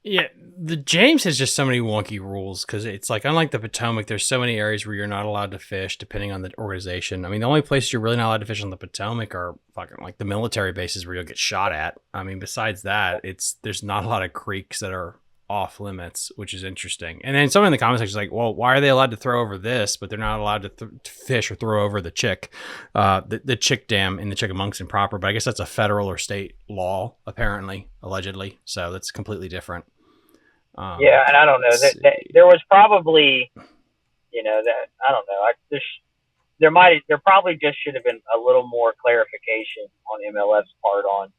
Yeah, the James has just so many wonky rules because it's like, unlike the Potomac, there's so many areas where you're not allowed to fish depending on the organization. I mean, the only places you're really not allowed to fish on the Potomac are fucking like the military bases where you'll get shot at. I mean, besides that, there's not a lot of creeks that are off limits, which is interesting. And then someone in the comment section is like, well, why are they allowed to throw over this, but they're not allowed to fish or throw over the Chick, the Chick Dam in the Chickamauga proper? But I guess that's a federal or state law, apparently, allegedly. So that's completely different. Yeah, and I don't know that there was probably, that I don't know. There probably just should have been a little more clarification on MLF's part on,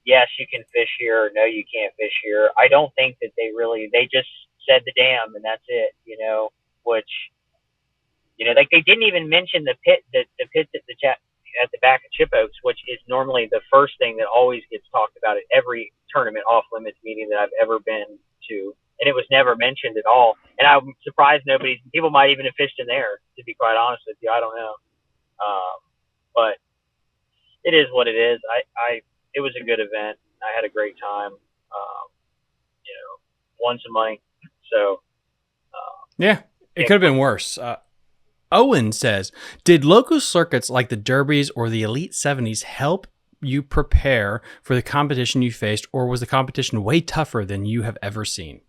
yes, you can fish here, or no, you can't fish here. I don't think that they just said the dam and that's it, which, like they didn't even mention the pits at the back of Chip Oaks, which is normally the first thing that always gets talked about at every tournament off limits meeting that I've ever been to. And it was never mentioned at all. And I'm surprised people might even have fished in there, to be quite honest with you. I don't know. But it is what it is. It was a good event. I had a great time. Won some money. So, yeah, it could have been worse. Owen says, did local circuits like the Derbies or the Elite 70s help you prepare for the competition you faced, or was the competition way tougher than you have ever seen?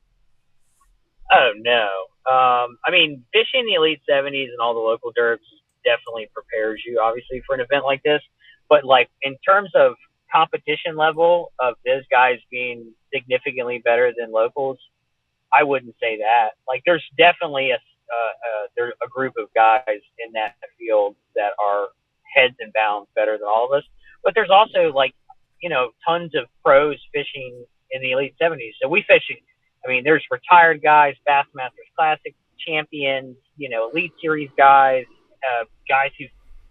Oh, no. I mean, fishing the Elite 70s and all the local derbs definitely prepares you, obviously, for an event like this. But, like, in terms of competition level of those guys being significantly better than locals, I wouldn't say that. Like, there's definitely there's a group of guys in that field that are heads and bounds better than all of us. But there's also, like, tons of pros fishing in the Elite 70s. So we fish, there's retired guys, Bassmasters Classic champions, Elite Series guys, guys who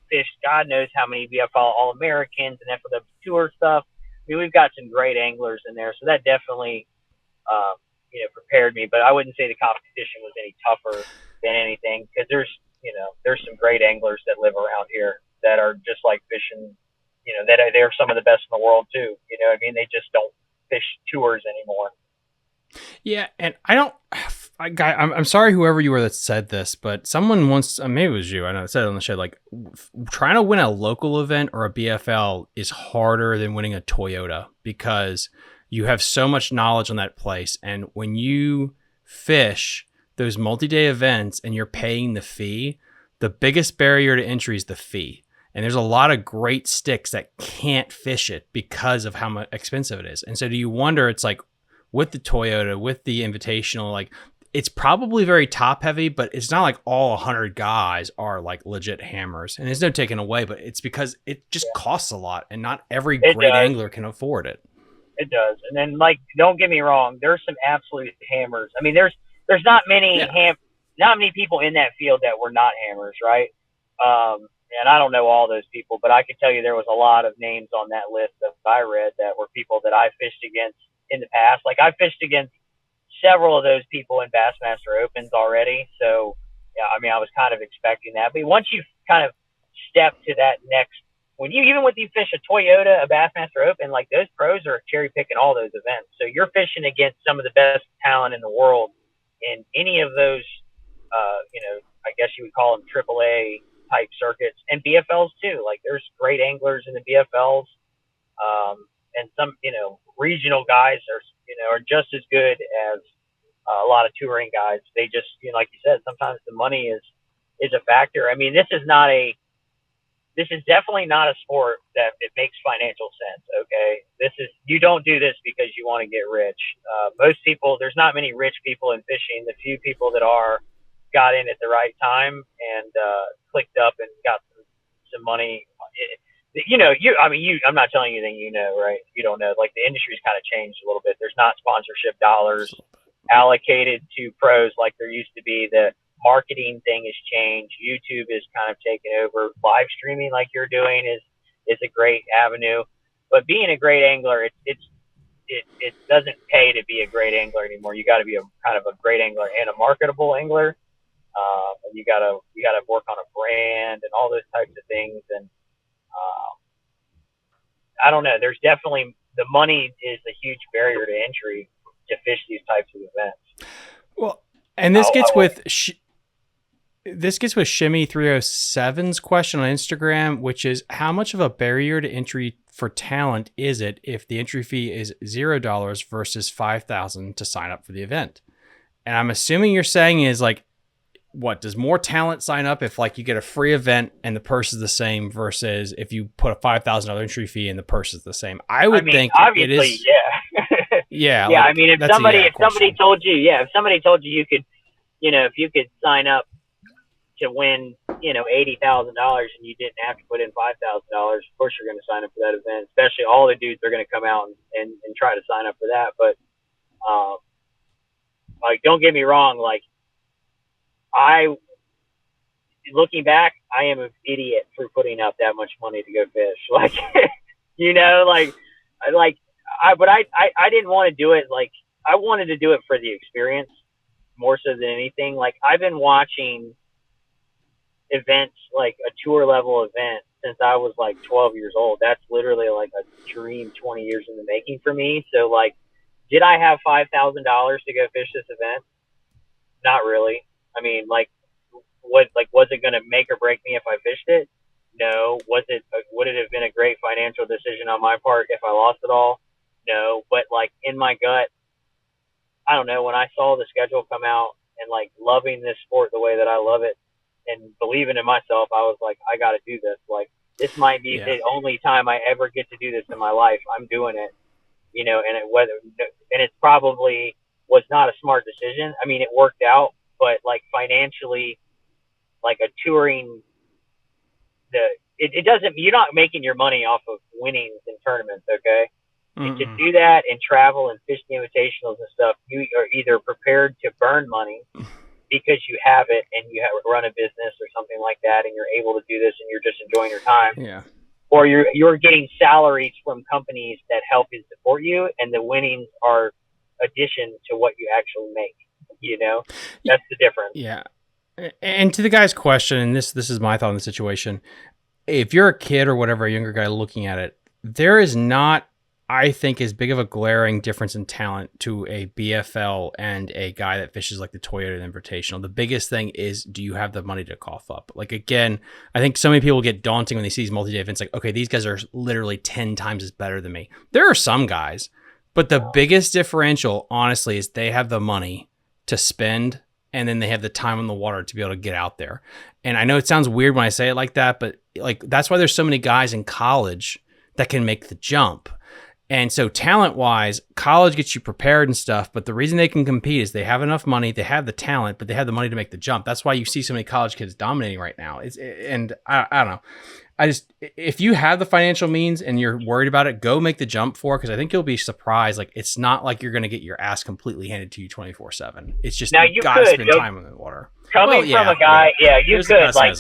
fished God knows how many BFL All-Americans and FLW Tour stuff. We've got some great anglers in there. So that definitely, prepared me. But I wouldn't say the competition was any tougher than anything because there's some great anglers that live around here that are just like fishing, that they're some of the best in the world too. They just don't fish tours anymore. Yeah, and I don't. I'm sorry, whoever you were that said this, but someone once, maybe it was you. I know it said it on the show, like trying to win a local event or a BFL is harder than winning a Toyota because you have so much knowledge on that place, and when you fish those multi-day events and you're paying the fee, the biggest barrier to entry is the fee. And there's a lot of great sticks that can't fish it because of how much expensive it is. And so do you wonder, it's like with the Toyota, with the Invitational, like it's probably very top heavy, but it's not like all 100 guys are like legit hammers. And there's no taking away, but it's because it just costs a lot and not every great angler can afford it. It does. And then, like, don't get me wrong, there's some absolute hammers. I mean, there's not many not many people in that field that were not hammers, right? And I don't know all those people, but I can tell you there was a lot of names on that list that I read that were people that I fished against in the past. Like, I fished against several of those people in Bassmaster Opens already. So, yeah, I mean, I was kind of expecting that. But once you kind of step to that next, when you fish a Toyota, a Bassmaster Open, like those pros are cherry picking all those events. So you're fishing against some of the best talent in the world in any of those, I guess you would call them AAA type circuits, and BFLs too. Like there's great anglers in the BFLs, and some, regional guys are just as good as a lot of touring guys. They just, like you said, sometimes the money is a factor. I mean, this is definitely not a sport that it makes financial sense. Okay. You don't do this because you want to get rich. Most people, there's not many rich people in fishing. The few people that got in at the right time and, clicked up and got some money. I'm not telling you anything, right? You don't know. Like the industry's kind of changed a little bit. There's not sponsorship dollars allocated to pros like there used to be. The marketing thing has changed. YouTube is kind of taken over. Live streaming like you're doing is a great avenue. But being a great angler, it doesn't pay to be a great angler anymore. You got to be a kind of a great angler and a marketable angler. And you gotta work on a brand and all those types of things. And I don't know. There's definitely, the money is a huge barrier to entry to fish these types of events. Well, and this gets with Shimmy 307's question on Instagram, which is how much of a barrier to entry for talent is it if the entry fee is $0 versus $5,000 to sign up for the event? And I'm assuming you're saying is like, what, does more talent sign up if like you get a free event and the purse is the same versus if you put a $5,000 entry fee and the purse is the same? I think obviously, it is. Yeah. Yeah. Like, I mean, if somebody told you you could, if you could sign up to win, $80,000 and you didn't have to put in $5,000, of course you're going to sign up for that event. Especially all the dudes are going to come out and try to sign up for that. But, like, don't get me wrong, like, looking back, I am an idiot for putting up that much money to go fish. Like, but I didn't want to do it. Like, I wanted to do it for the experience more so than anything. Like, I've been watching events, like a tour level event, since I was like 12 years old. That's literally like a dream 20 years in the making for me. So, like, did I have $5,000 to go fish this event? Not really. I mean, was it going to make or break me if I fished it? No. Would it have been a great financial decision on my part if I lost it all? No. But like in my gut, I don't know, when I saw the schedule come out and like loving this sport the way that I love it and believing in myself, I was like, I got to do this. Like, this might be the only time I ever get to do this in my life. I'm doing it, and it probably was not a smart decision. I mean, it worked out, but like financially, like a touring, it doesn't, you're not making your money off of winnings in tournaments. Okay. And to do that and travel and fish the invitationals and stuff, you are either prepared to burn money because you have it and you run a business or something like that, and you're able to do this and you're just enjoying your time. Yeah. Or you're getting salaries from companies that help you support you, and the winnings are addition to what you actually make. That's the difference. Yeah. And to the guy's question, and this is my thought on the situation. If you're a kid or whatever, a younger guy looking at it, there is not I think is big of a glaring difference in talent to a BFL and a guy that fishes like the Toyota Invitational. The biggest thing is, do you have the money to cough up? Like, again, I think so many people get daunting when they see these multi-day events. Like, okay, these guys are literally 10 times as better than me. There are some guys, but the biggest differential, honestly, is they have the money to spend, and then they have the time on the water to be able to get out there. And I know it sounds weird when I say it like that, but like that's why there's so many guys in college that can make the jump. And so talent-wise, college gets you prepared and stuff, but the reason they can compete is they have enough money, they have the talent, but they have the money to make the jump. That's why you see so many college kids dominating right now. And I don't know. If you have the financial means and you're worried about it, go make the jump for it, because I think you'll be surprised. Like, it's not like you're going to get your ass completely handed to you 24/7. It's just, now you got to spend time in the water. Coming from a guy, you could. Like,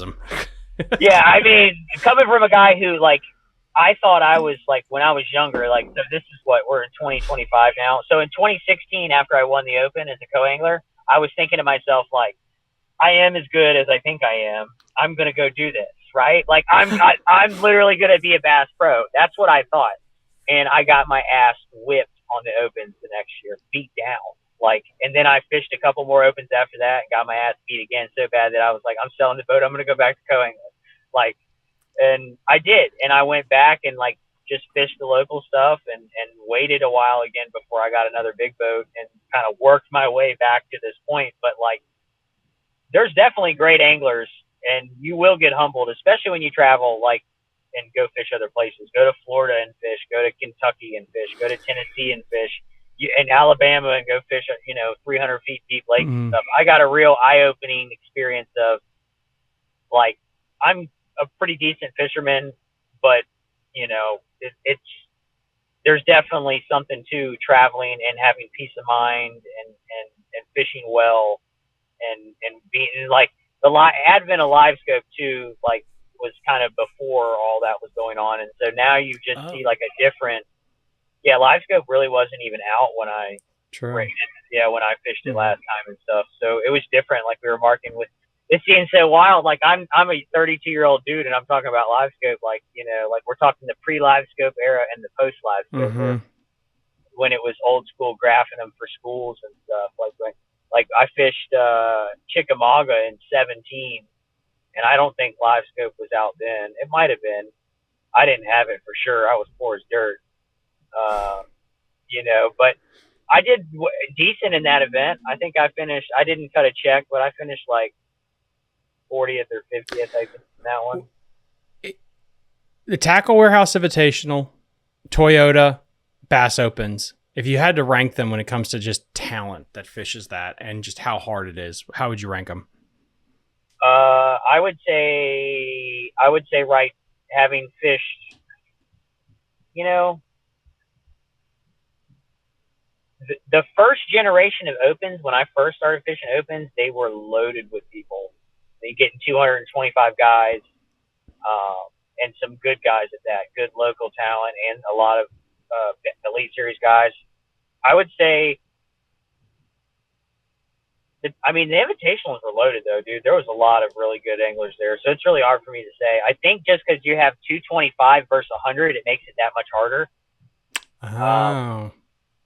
yeah, I mean, coming from a guy who, like, I thought I was, like, when I was younger, like, so this is what, we're in 2025 now. So in 2016, after I won the Open as a co-angler, I was thinking to myself, like, I am as good as I think I am. I'm going to go do this, right? Like, I'm literally going to be a bass pro. That's what I thought. And I got my ass whipped on the Opens the next year, beat down. Like, and then I fished a couple more Opens after that and got my ass beat again so bad that I was like, I'm selling the boat. I'm going to go back to co-angling. Like, and I did. And I went back and, like, just fished the local stuff and waited a while again before I got another big boat and kind of worked my way back to this point. But, like, there's definitely great anglers, and you will get humbled, especially when you travel, like, and go fish other places. Go to Florida and fish. Go to Kentucky and fish. Go to Tennessee and fish. In Alabama and go fish, 300 feet deep lakes and stuff. I got a real eye-opening experience of, like, I'm a pretty decent fisherman, but, it's there's definitely something to traveling and having peace of mind and fishing well and being, like, the advent of live scope too, like, was kind of before all that was going on. And so now you just see, like, a different, live scope really wasn't even out when I when I fished it last time and stuff. So it was different. Like, we were marking with, it seems so wild. Like, I'm a 32-year-old dude and I'm talking about live scope, like, like, we're talking the pre-live scope era and the post-live scope era, when it was old school graphing them for schools and stuff. Like I fished Chickamauga in 17, and I don't think live scope was out then. It might have been. I didn't have it for sure. I was poor as dirt. But I did decent in that event. I think I didn't cut a check, but I finished like 40th or 50th, I think, in that one. The Tackle Warehouse Invitational, Toyota, Bass Opens, if you had to rank them when it comes to just talent that fishes that and just how hard it is, how would you rank them? I would say right, having fished, the first generation of Opens, when I first started fishing Opens, they were loaded with people. They getting 225 guys, and some good guys at that, good local talent, and a lot of Elite Series guys. I would say, the Invitationals were loaded, though, dude. There was a lot of really good anglers there, so it's really hard for me to say. I think just because you have 225 versus 100, it makes it that much harder.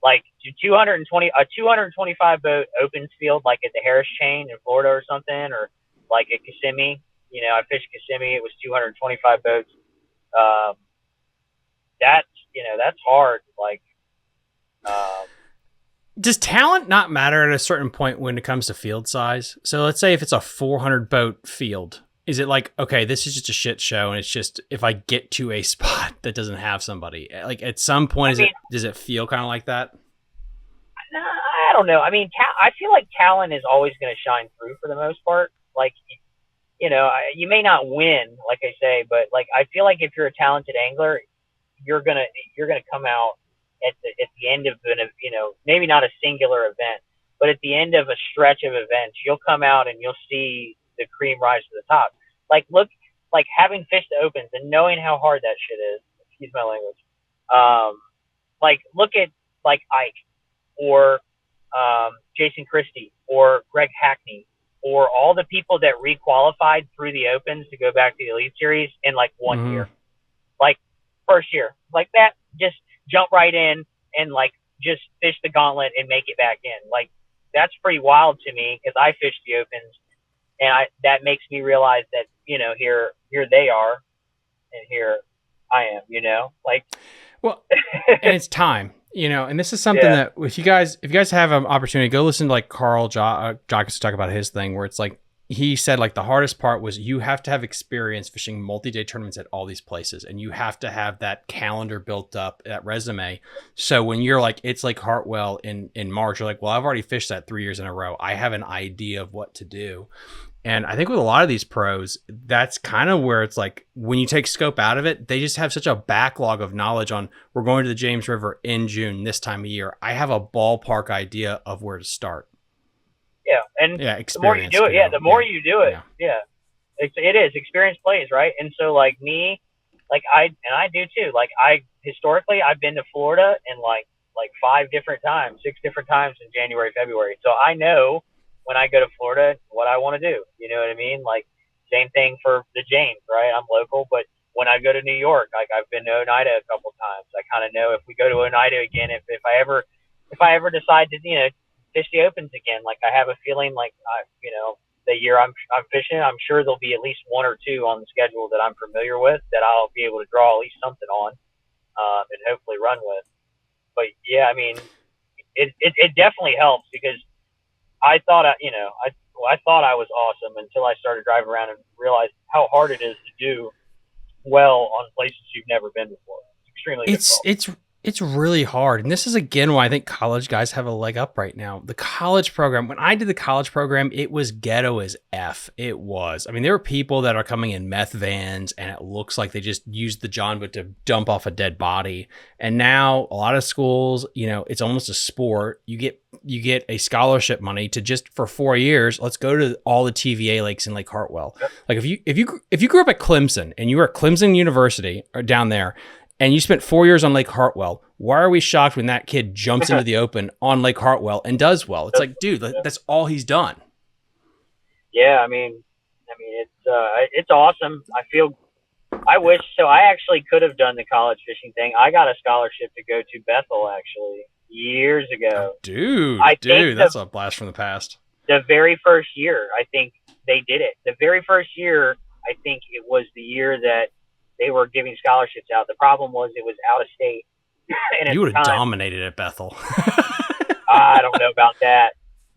Like, a 225 boat Opens field, like at the Harris Chain in Florida or something, or like at Kissimmee. I fished Kissimmee. It was 225 boats. That's hard. Like, does talent not matter at a certain point when it comes to field size? So let's say if it's a 400 boat field, is it like, okay, this is just a shit show, and it's just if I get to a spot that doesn't have somebody, like, at some point, does it feel kind of like that? I don't know. I feel like talent is always going to shine through for the most part. Like, you may not win, like I say, but, like, I feel like if you're a talented angler, you're gonna come out at the end of maybe not a singular event, but at the end of a stretch of events, you'll come out and you'll see the cream rise to the top. Like, look, like, having fished the Opens and knowing how hard that shit is. Excuse my language. Like, look at, like, Ike or Jason Christie or Greg Hackney or all the people that requalified through the Opens to go back to the Elite Series in, like, 1 year. Like, first year. Like, that, just jump right in and like just fish the gauntlet and make it back in. Like that's pretty wild to me because I fish the opens, and that makes me realize that here they are, and here I am. Like Well, and it's time, and this is something yeah, that if you guys have an opportunity, go listen to like Carl Jockus talk about his thing where it's like, he said like the hardest part was you have to have experience fishing multi-day tournaments at all these places, and you have to have that calendar built up, that resume. So when you're like, it's like Hartwell in March, you're like, well, I've already fished that 3 years in a row. I have an idea of what to do. And I think with a lot of these pros, that's kind of where it's like when you take scope out of it, they just have such a backlog of knowledge on, we're going to the James River in June this time of year. I have a ballpark idea of where to start. Yeah, and the more you do it, the more you do it, it is experience plays, right? And so like me, like I do too. Like historically I've been to Florida in like 6 different times in January, February. So I know when I go to Florida what I want to do. You know what I mean? Like same thing for the James, right? I'm local, but when I go to New York, like I've been to Oneida a couple times. I kind of know if we go to Oneida again, if I ever decide to fish the opens again, like I have a feeling like the year I'm fishing, I'm sure there'll be at least 1 or 2 on the schedule that I'm familiar with that I'll be able to draw at least something on, and hopefully run with. But yeah, I mean, it definitely helps because I thought I thought I was awesome until I started driving around and realized how hard it is to do well on places you've never been before. It's extremely difficult. It's really hard. And this is again why I think college guys have a leg up right now. The college program, when I did the college program, it was ghetto as F. It was. I mean, there are people that are coming in meth vans and it looks like they just used the John boat to dump off a dead body. And now a lot of schools, it's almost a sport. You get a scholarship money to just for 4 years. Let's go to all the TVA lakes in Lake Hartwell. Yep. Like if you grew up at Clemson and you were at Clemson University or down there, and you spent 4 years on Lake Hartwell, why are we shocked when that kid jumps into the open on Lake Hartwell and does well? It's like, dude, that's all he's done. Yeah, I mean, it's awesome. I wish so. I actually could have done the college fishing thing. I got a scholarship to go to Bethel actually years ago. Oh, dude, that's a blast from the past. The very first year, I think they did it. The very first year, I think it was the year that they were giving scholarships out. The problem was it was out of state. And you would have dominated at Bethel. I don't know about that.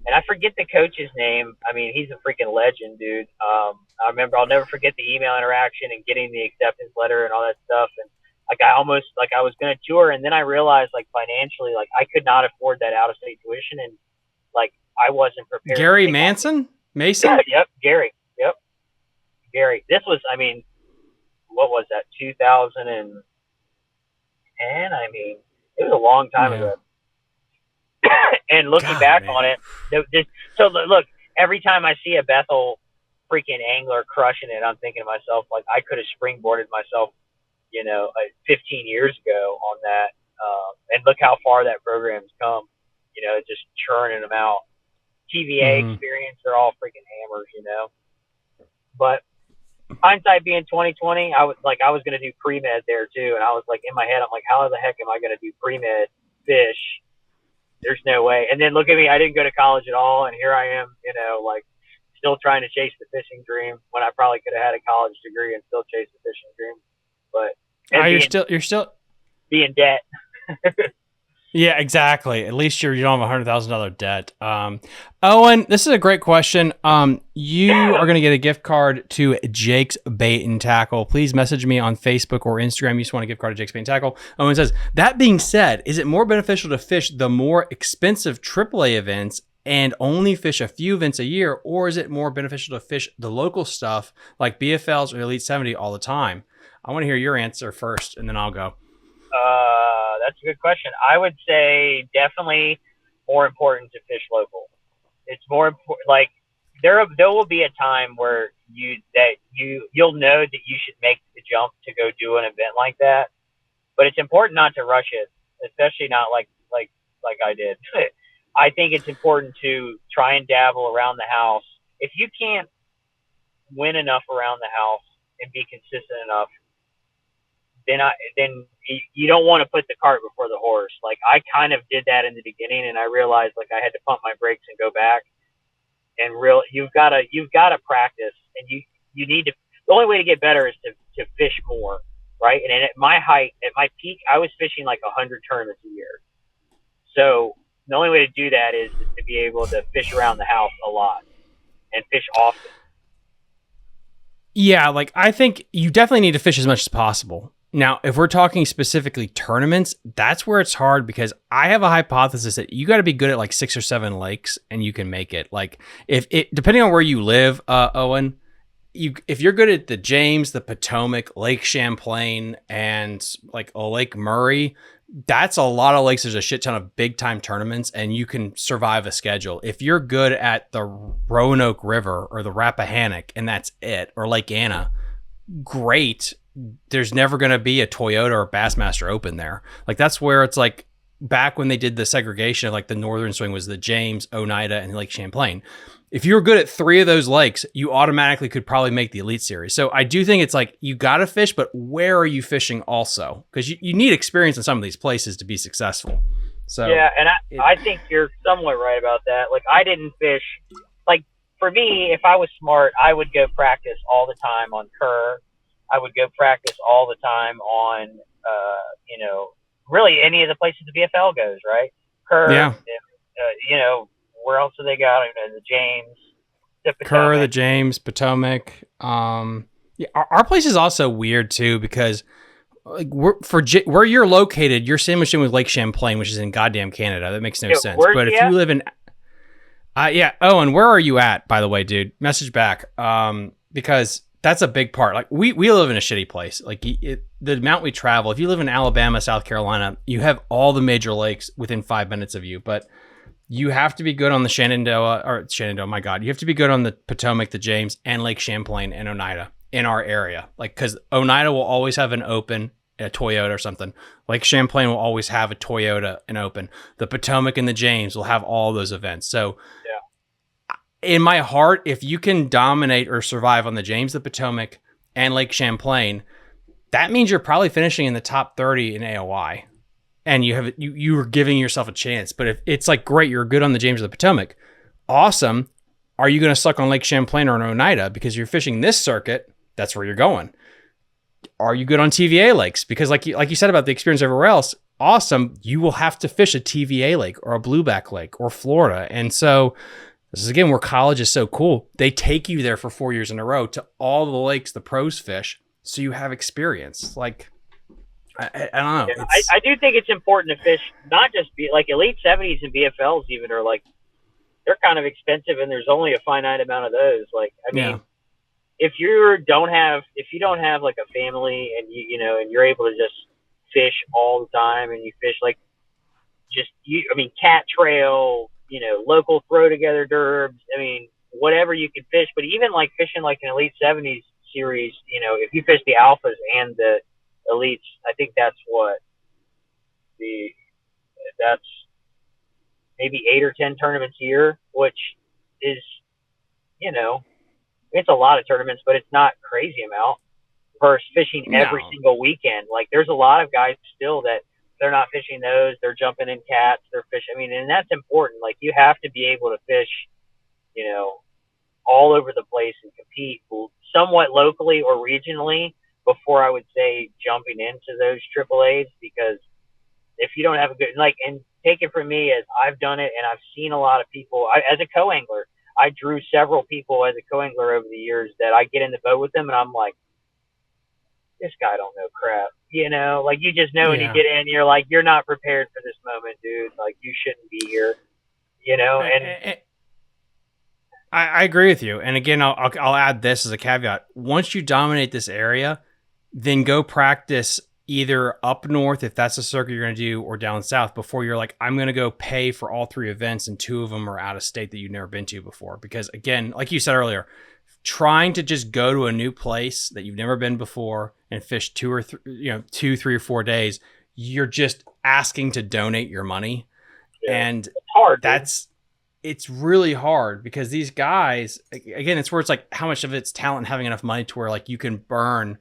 And I forget the coach's name. I mean, he's a freaking legend, dude. I remember, I'll never forget the email interaction and getting the acceptance letter and all that stuff. And like, I was going to tour. And then I realized like financially, like I could not afford that out of state tuition. And like, I wasn't prepared. Gary Mason? Yep. Gary. Yep. Gary. This was, I mean, what was that? 2010. I mean, it was a long time ago. And looking back on it, so look, every time I see a Bethel freaking angler crushing it, I'm thinking to myself, like, I could have springboarded myself, 15 years ago on that. And look how far that program's come, just churning them out. TVA experience, they're all freaking hammers, But hindsight being 2020, I was going to do pre-med there too. And I was like, in my head, I'm like, how the heck am I going to do pre-med fish? There's no way. And then look at me, I didn't go to college at all. And here I am, like still trying to chase the fishing dream when I probably could have had a college degree and still chase the fishing dream. But you're still be in debt. Yeah, exactly. At least you don't have $100,000 debt. Owen, this is a great question. You are going to get a gift card to Jake's Bait and Tackle. Please message me on Facebook or Instagram. You just want a gift card to Jake's Bait and Tackle. Owen says, that being said, is it more beneficial to fish the more expensive AAA events and only fish a few events a year, or is it more beneficial to fish the local stuff like BFLs or Elite 70 all the time? I want to hear your answer first, and then I'll go. That's a good question. I would say definitely more important to fish local. It's more important. Like there will be a time where you'll know that you should make the jump to go do an event like that, but it's important not to rush it, especially not like I did. I think it's important to try and dabble around the house. If you can't win enough around the house and be consistent enough, you don't want to put the cart before the horse. Like I kind of did that in the beginning, and I realized like I had to pump my brakes and go back. And you've got to practice, and you need to. The only way to get better is to fish more, right? And at my height, at my peak, I was fishing like 100 tournaments a year. So the only way to do that is to be able to fish around the house a lot and fish often. Yeah, like I think you definitely need to fish as much as possible. Now, if we're talking specifically tournaments, that's where it's hard because I have a hypothesis that you got to be good at like 6 or 7 lakes and you can make it. Like if it, depending on where you live, Owen, if you're good at the James, the Potomac, Lake Champlain, and like a Lake Murray, that's a lot of lakes. There's a shit ton of big time tournaments and you can survive a schedule. If you're good at the Roanoke River or the Rappahannock and that's it, or Lake Anna, great. There's never going to be a Toyota or Bassmaster Open there. Like that's where it's like back when they did the segregation of like the northern swing was the James, Oneida, and Lake Champlain. If you were good at 3 of those lakes, you automatically could probably make the Elite Series. So I do think it's like you got to fish, but where are you fishing also? Because you need experience in some of these places to be successful. So yeah, and I think you're somewhat right about that. Like I didn't fish. Like for me, if I was smart, I would go practice all the time on Kerr. I would go practice all the time on, really any of the places the BFL goes, right? Kerr, yeah. Where else do they got? The James, the Potomac. Kerr, the James, Potomac. Yeah, our place is also weird too because like where you're located, you're sandwiched in with Lake Champlain, which is in goddamn Canada. That makes no sense. But if you live in, Owen, where are you at? By the way, dude, message back. Because that's a big part. Like we live in a shitty place. Like the amount we travel. If you live in Alabama, South Carolina, you have all the major lakes within 5 minutes of you, but you have to be good on the Shenandoah. My God, you have to be good on the Potomac, the James, and Lake Champlain and Oneida in our area. Like, because Oneida will always have an Open, a Toyota or something. Lake Champlain will always have a Toyota, an Open. The Potomac and the James will have all those events. So, in my heart, if you can dominate or survive on the James, the Potomac, and Lake Champlain, that means you're probably finishing in the top 30 in AOI. And you are giving yourself a chance. But if it's like, great, you're good on the James or the Potomac, awesome. Are you going to suck on Lake Champlain or an Oneida? Because you're fishing this circuit, that's where you're going. Are you good on TVA lakes? Because like you said about the experience everywhere else, awesome. You will have to fish a TVA lake or a blueback lake or Florida. And so this is again where college is so cool. They take you there for 4 years in a row to all the lakes the pros fish, so you have experience. Like, I don't know. Yeah, I do think it's important to fish, not just be like Elite 70s and BFLs even are like, they're kind of expensive and there's only a finite amount of those. Like, I mean, if you don't have like a family and and you're able to just fish all the time and you fish like cat trail, local throw together derbs. I mean, whatever you can fish, but even like fishing like an Elite 70s series, if you fish the alphas and the elites, I think that's maybe 8 or 10 tournaments a year, which is, it's a lot of tournaments, but it's not crazy amount versus fishing every single weekend. Like there's a lot of guys still that they're not fishing those. They're jumping in cats. They're fishing. I mean, and that's important. Like you have to be able to fish, all over the place and compete somewhat locally or regionally before I would say jumping into those AAAs, because if you don't have a good, and take it from me as I've done it and I've seen a lot of people as a co-angler, I drew several people as a co-angler over the years that I get in the boat with them and I'm like, this guy don't know crap, like you just know when you get in, you're like, you're not prepared for this moment, dude. Like you shouldn't be here, and I agree with you. And again, I'll add this as a caveat. Once you dominate this area, then go practice either up north, if that's the circuit you're going to do, or down south before you're like, I'm going to go pay for all 3 events and 2 of them are out of state that you've never been to before. Because again, like you said earlier, trying to just go to a new place that you've never been before and fish 2, 3 or 4 days, you're just asking to donate your money. Yeah, and it's hard. It's really hard because these guys, again, it's where it's like how much of it's talent and having enough money to where like you can burn,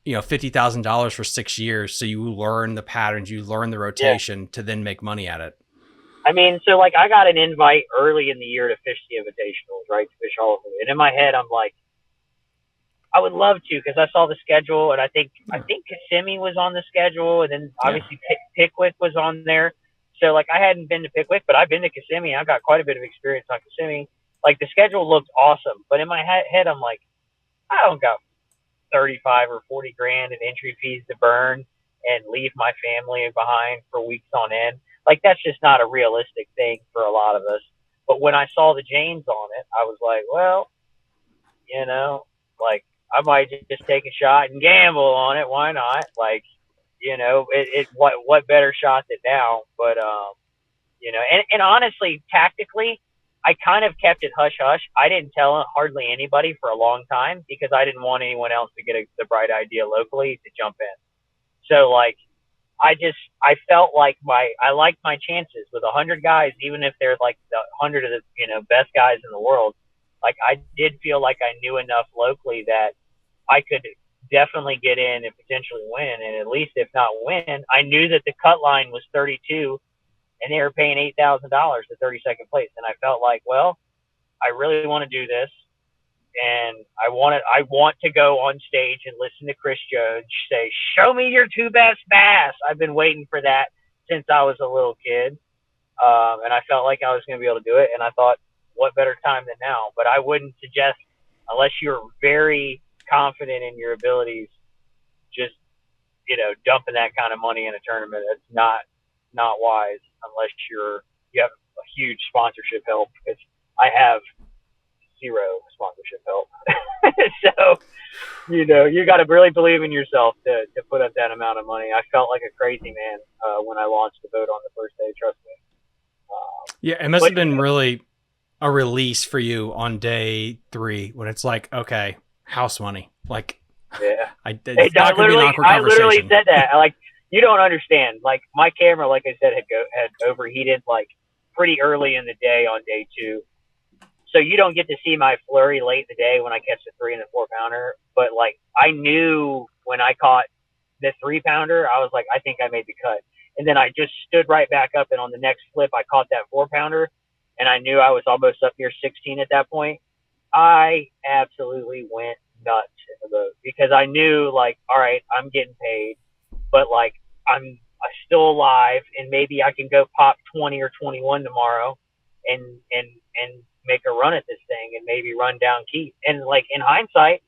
$50,000 for 6 years. So you learn the patterns, you learn the rotation to then make money at it. I mean, so like I got an invite early in the year to fish the invitationals, right? To fish all of them. And in my head, I'm like, I would love to, because I saw the schedule, and I think Kissimmee was on the schedule, and then obviously Pickwick was on there. So like I hadn't been to Pickwick, but I've been to Kissimmee. I got quite a bit of experience on Kissimmee. Like the schedule looked awesome, but in my head, I'm like, I don't got 35 or 40 grand in entry fees to burn and leave my family behind for weeks on end. Like that's just not a realistic thing for a lot of us. But when I saw the Janes on it, I was like, well, like I might just take a shot and gamble on it. Why not? Like, what better shot than now? But, and honestly, tactically, I kind of kept it hush hush. I didn't tell hardly anybody for a long time because I didn't want anyone else to get the bright idea locally to jump in. So like, I felt like I liked my chances with 100 guys, even if they're like the 100 of the, best guys in the world. Like I did feel like I knew enough locally that I could definitely get in and potentially win. And at least if not win, I knew that the cut line was 32 and they were paying $8,000 to 32nd place. And I felt like, well, I really want to do this. And I want to go on stage and listen to Chris Jones say, show me your two best bass. I've been waiting for that since I was a little kid. And I felt like I was going to be able to do it. And I thought, what better time than now? But I wouldn't suggest, unless you're very confident in your abilities, just, dumping that kind of money in a tournament. It's not wise unless you have a huge sponsorship help, because I have zero sponsorship help. So, you got to really believe in yourself to put up that amount of money. I felt like a crazy man when I launched the boat on the first day, trust me. It must have been really a release for you on day 3 when it's like, okay, house money. Like, I literally said that. Like, you don't understand. Like, my camera, like I said, had overheated like pretty early in the day on day 2. So you don't get to see my flurry late in the day when I catch the 3 and the 4 pounder. But like, I knew when I caught the 3 pounder, I was like, I think I made the cut. And then I just stood right back up, and on the next flip, I caught that 4 pounder, and I knew I was almost up near 16 at that point. I absolutely went nuts in the boat because I knew, like, all right, I'm getting paid, but like I'm still alive, and maybe I can go pop 20 or 21 tomorrow, and make a run at this thing, and maybe run down Keith. And like in hindsight,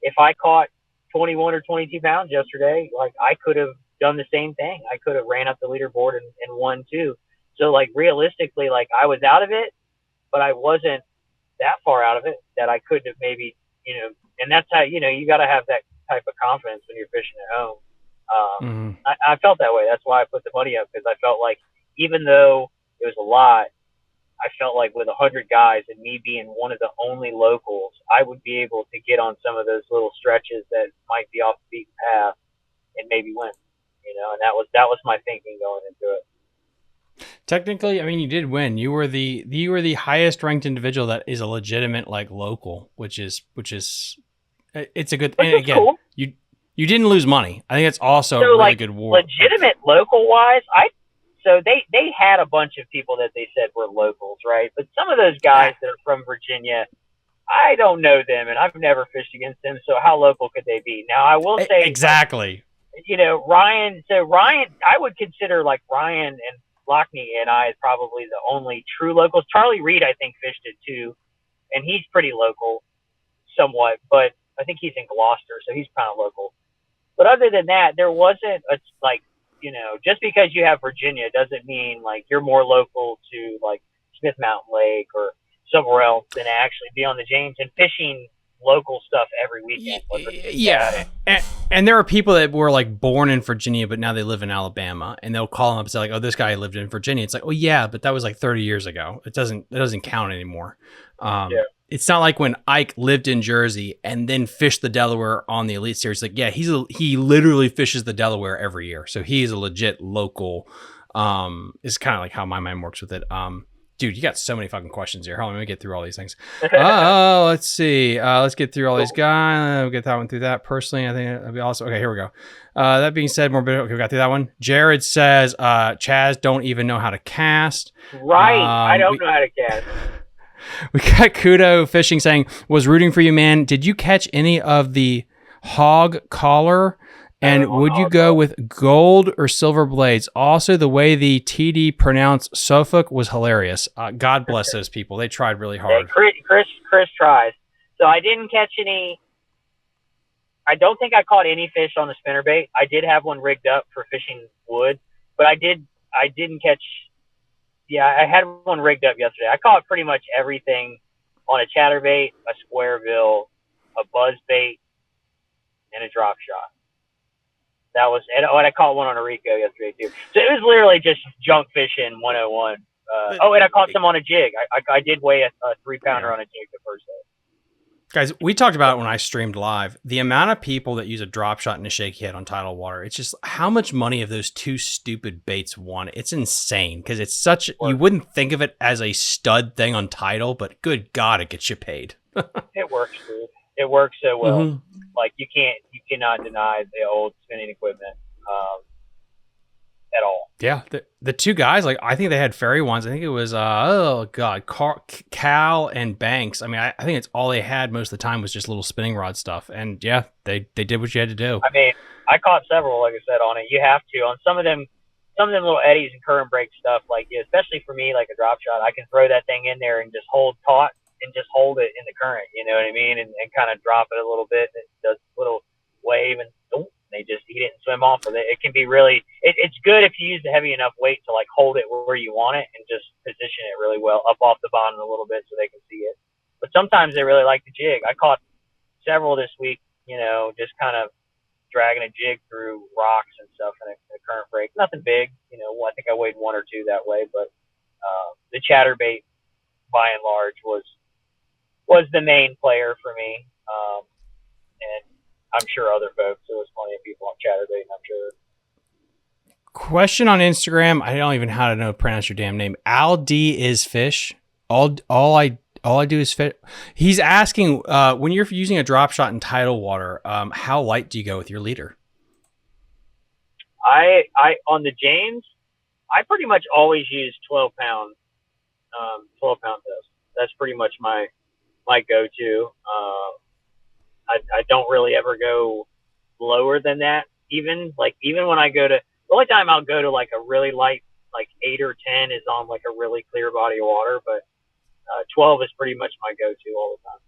if I caught 21 or 22 pounds yesterday, like I could have done the same thing. I could have ran up the leaderboard and won too. So like realistically, like I was out of it, but I wasn't that far out of it that I couldn't have maybe, and that's how, you got to have that type of confidence when you're fishing at home. I felt that way. That's why I put the money up, because I felt like even though it was a lot, I felt like with 100 guys and me being one of the only locals, I would be able to get on some of those little stretches that might be off the beaten path and maybe win, and that was my thinking going into it. Technically, I mean, you did win. You were the highest ranked individual that is a legitimate like local, which is it's a good. And again, cool. You didn't lose money. I think it's also a really good war. Legitimate local wise, so they had a bunch of people that they said were locals, right? But some of those guys that are from Virginia, I don't know them, and I've never fished against them. So how local could they be? Now I will say exactly. Ryan. So Ryan, I would consider like Ryan and Lockney and I is probably the only true locals. Charlie Reed, I think, fished it too, and he's pretty local, somewhat. But I think he's in Gloucester, so he's kind of local. But other than that, there wasn't just because you have Virginia doesn't mean like you're more local to like Smith Mountain Lake or somewhere else than to actually be on the James and fishing local stuff every weekend. Yeah. And there are people that were like born in Virginia, but now they live in Alabama, and they'll call them up and say like, oh, this guy lived in Virginia. It's like, oh yeah, but that was like 30 years ago. It doesn't count anymore. It's not like when Ike lived in Jersey and then fished the Delaware on the Elite Series. Like, yeah, he literally fishes the Delaware every year. So he is a legit local, is kind of like how my mind works with it. Dude, you got so many fucking questions here. Hold on, let me get through all these things. Let's see. Let's get through all these guys. We'll get that one through that. Personally, I think that'd be awesome. Okay, here we go. That being said, okay, we got through that one. Jared says, Chaz don't even know how to cast. Right. I don't know how to cast. We got Kudo Fishing saying, was rooting for you, man. Did you catch any of the hog collar? And would you go with gold or silver blades? Also, the way the TD pronounced Suffolk was hilarious. God bless those people. They tried really hard. Yeah, Chris tries. So I didn't catch any. I don't think I caught any fish on the spinnerbait. I did have one rigged up for fishing wood, but I didn't catch. Yeah, I had one rigged up yesterday. I caught pretty much everything on a chatterbait, a square bill, a buzzbait, and a drop shot. That was, and I caught one on a Rico yesterday too. So it was literally just junk fishing 101. And I caught some on a jig. I did weigh a 3-pounder on a jig the first day. Guys, we talked about it when I streamed live. The amount of people that use a drop shot and a shaky head on tidal water, it's just how much money have those two stupid baits won? It's insane because it's such, you wouldn't think of it as a stud thing on tidal, but good God, it gets you paid. It works, dude. It works so well. Mm-hmm. Like you cannot deny the old spinning equipment at all. Yeah, the two guys, like I think they had fairy ones. I think it was Cal and Banks. I mean, I think it's all they had most of the time was just little spinning rod stuff. And yeah, they did what you had to do. I mean, I caught several, like I said, on it. You have to on some of them little eddies and current break stuff. Like especially for me, like a drop shot, I can throw that thing in there and just hold taut. And just hold it in the current, you know what I mean? And kind of drop it a little bit. And it does a little wave and they just eat it and swim off with it. It can be really, it's good if you use the heavy enough weight to like hold it where you want it and just position it really well up off the bottom a little bit so they can see it. But sometimes they really like the jig. I caught several this week, you know, just kind of dragging a jig through rocks and stuff in a current break. Nothing big, you know, I think I weighed 1 or 2 that way, but the chatterbait by and large was the main player for me, and I'm sure other folks. There was plenty of people on Chatterbait, I'm sure. Question on Instagram. I don't even how to know pronounce your damn name. Al D is fish. All I do is fish. He's asking when you're using a drop shot in tidal water, how light do you go with your leader? I on the James, I pretty much always use 12-pound test. That's pretty much my go-to. I don't really ever go lower than that. Even when I go to, the only time I'll go to like a really light, like 8 or 10 is on like a really clear body of water, but 12 is pretty much my go-to all the time.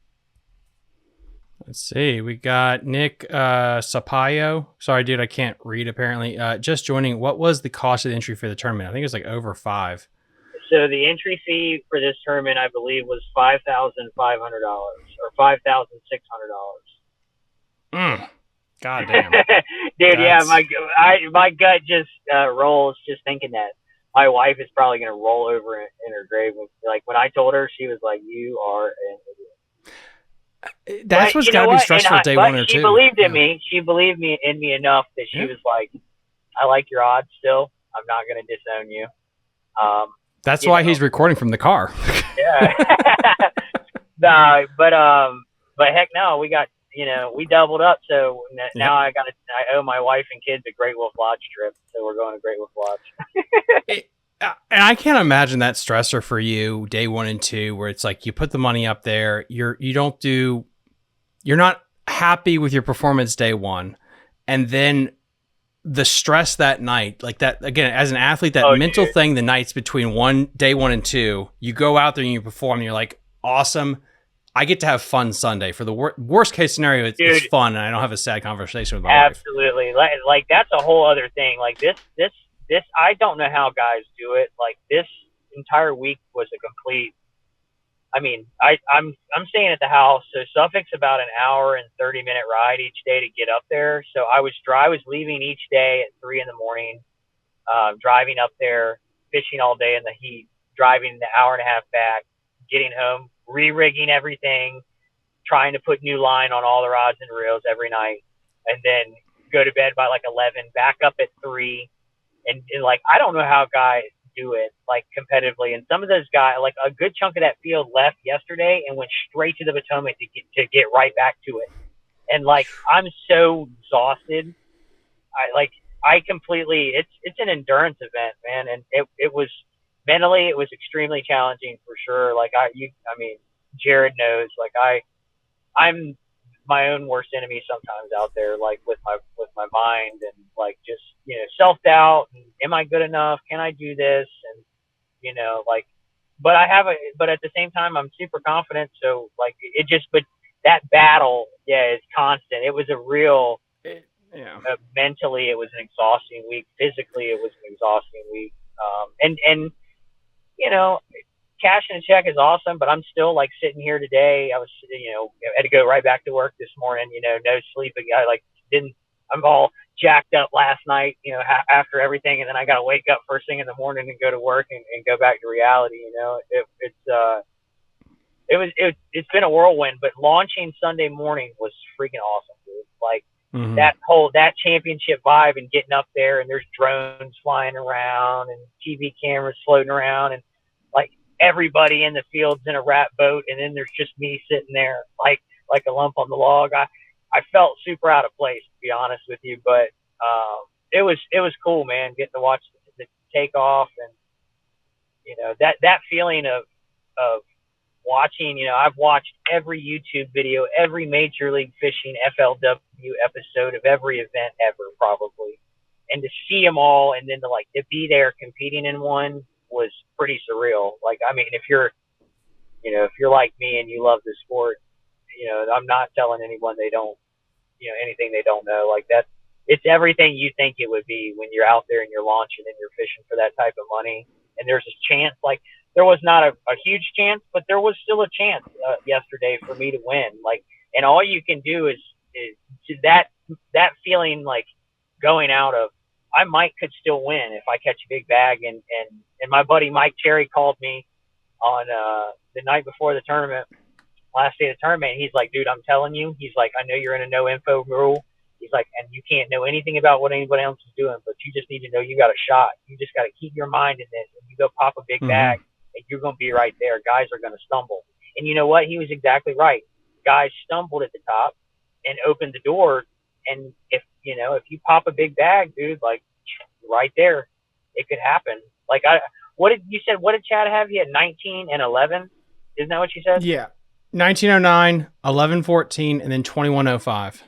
Let's see. We got Nick Sapaio. Sorry, dude, I can't read apparently. Just joining. What was the cost of the entry for the tournament? I think it was like over $5,000. So the entry fee for this tournament, I believe, was $5,500 or $5,600. God damn. Dude, yeah, my gut just rolls just thinking that. My wife is probably going to roll over in her grave. Like when I told her, she was like, "You are an idiot." That's what's got to be stressful day 1 or 2. She believed in me. She believed in me enough that she was like, "I like your odds still. I'm not going to disown you." That's why he's recording from the car. Yeah. No, but heck no, we got, we doubled up. So now I owe my wife and kids a Great Wolf Lodge trip. So we're going to Great Wolf Lodge. And I can't imagine that stressor for you day 1 and 2, where it's like you put the money up there. You're not happy with your performance day 1. And then the stress that night, like that, again, as an athlete, that mental thing, the nights between day 1 and 2, you go out there and you perform and you're like, awesome. I get to have fun Sunday. For the worst case scenario, it's fun. And I don't have a sad conversation with my wife. Absolutely. Like that's a whole other thing. Like this, I don't know how guys do it. Like this entire week was a complete, I mean, I'm staying at the house, so Suffolk's about an hour and 30-minute ride each day to get up there. So I was leaving each day at 3 a.m, driving up there, fishing all day in the heat, driving the hour and a half back, getting home, re-rigging everything, trying to put new line on all the rods and reels every night, and then go to bed by like 11, back up at 3, and like I don't know how guys do it like competitively. And some of those guys, like a good chunk of that field left yesterday and went straight to the Potomac to get right back to it. And like, I'm so exhausted. I completely, it's an endurance event, man. And it was mentally, it was extremely challenging for sure. Like I mean, Jared knows, like I'm my own worst enemy sometimes out there, like with my mind and like just, self-doubt. And am I good enough? Can I do this? And, like, but but at the same time, I'm super confident. So like but that battle, is constant. It was a real, mentally, it was an exhausting week. Physically, it was an exhausting week. And cash in a check is awesome, but I'm still like sitting here today. I was, had to go right back to work this morning. No sleep. I'm all jacked up last night. After everything, and then I got to wake up first thing in the morning and go to work and go back to reality. It's been a whirlwind, but launching Sunday morning was freaking awesome, dude. Like that championship vibe and getting up there and there's drones flying around and TV cameras floating around and like everybody in the field's in a rat boat and then there's just me sitting there like a lump on the log. I felt super out of place, to be honest with you, but it was cool, man, getting to watch the takeoff and that feeling of watching. I've watched every YouTube video, every Major League Fishing FLW episode of every event ever, probably, and to see them all and then to be there competing in one was pretty surreal. Like, I mean, if you're like me and you love the sport, I'm not telling anyone they don't, anything they don't know. Like that, it's everything you think it would be when you're out there and you're launching and you're fishing for that type of money. And there's a chance, like there was not a huge chance, but there was still a chance yesterday for me to win. Like, and all you can do is that feeling like going out of, I could still win if I catch a big bag. And my buddy Mike Cherry called me on the night before the tournament, last day of the tournament. And he's like, dude, I'm telling you, he's like, I know you're in a no info rule. He's like, and you can't know anything about what anybody else is doing, but you just need to know you got a shot. You just got to keep your mind in this. And you go pop a big bag, and you're going to be right there. Guys are going to stumble. And you know what? He was exactly right. Guys stumbled at the top and opened the door. And if you pop a big bag, dude, like right there, it could happen. Like what did Chad have? He had 19 and 11. Isn't that what you said? Yeah. 1909, 1114, and then 2105.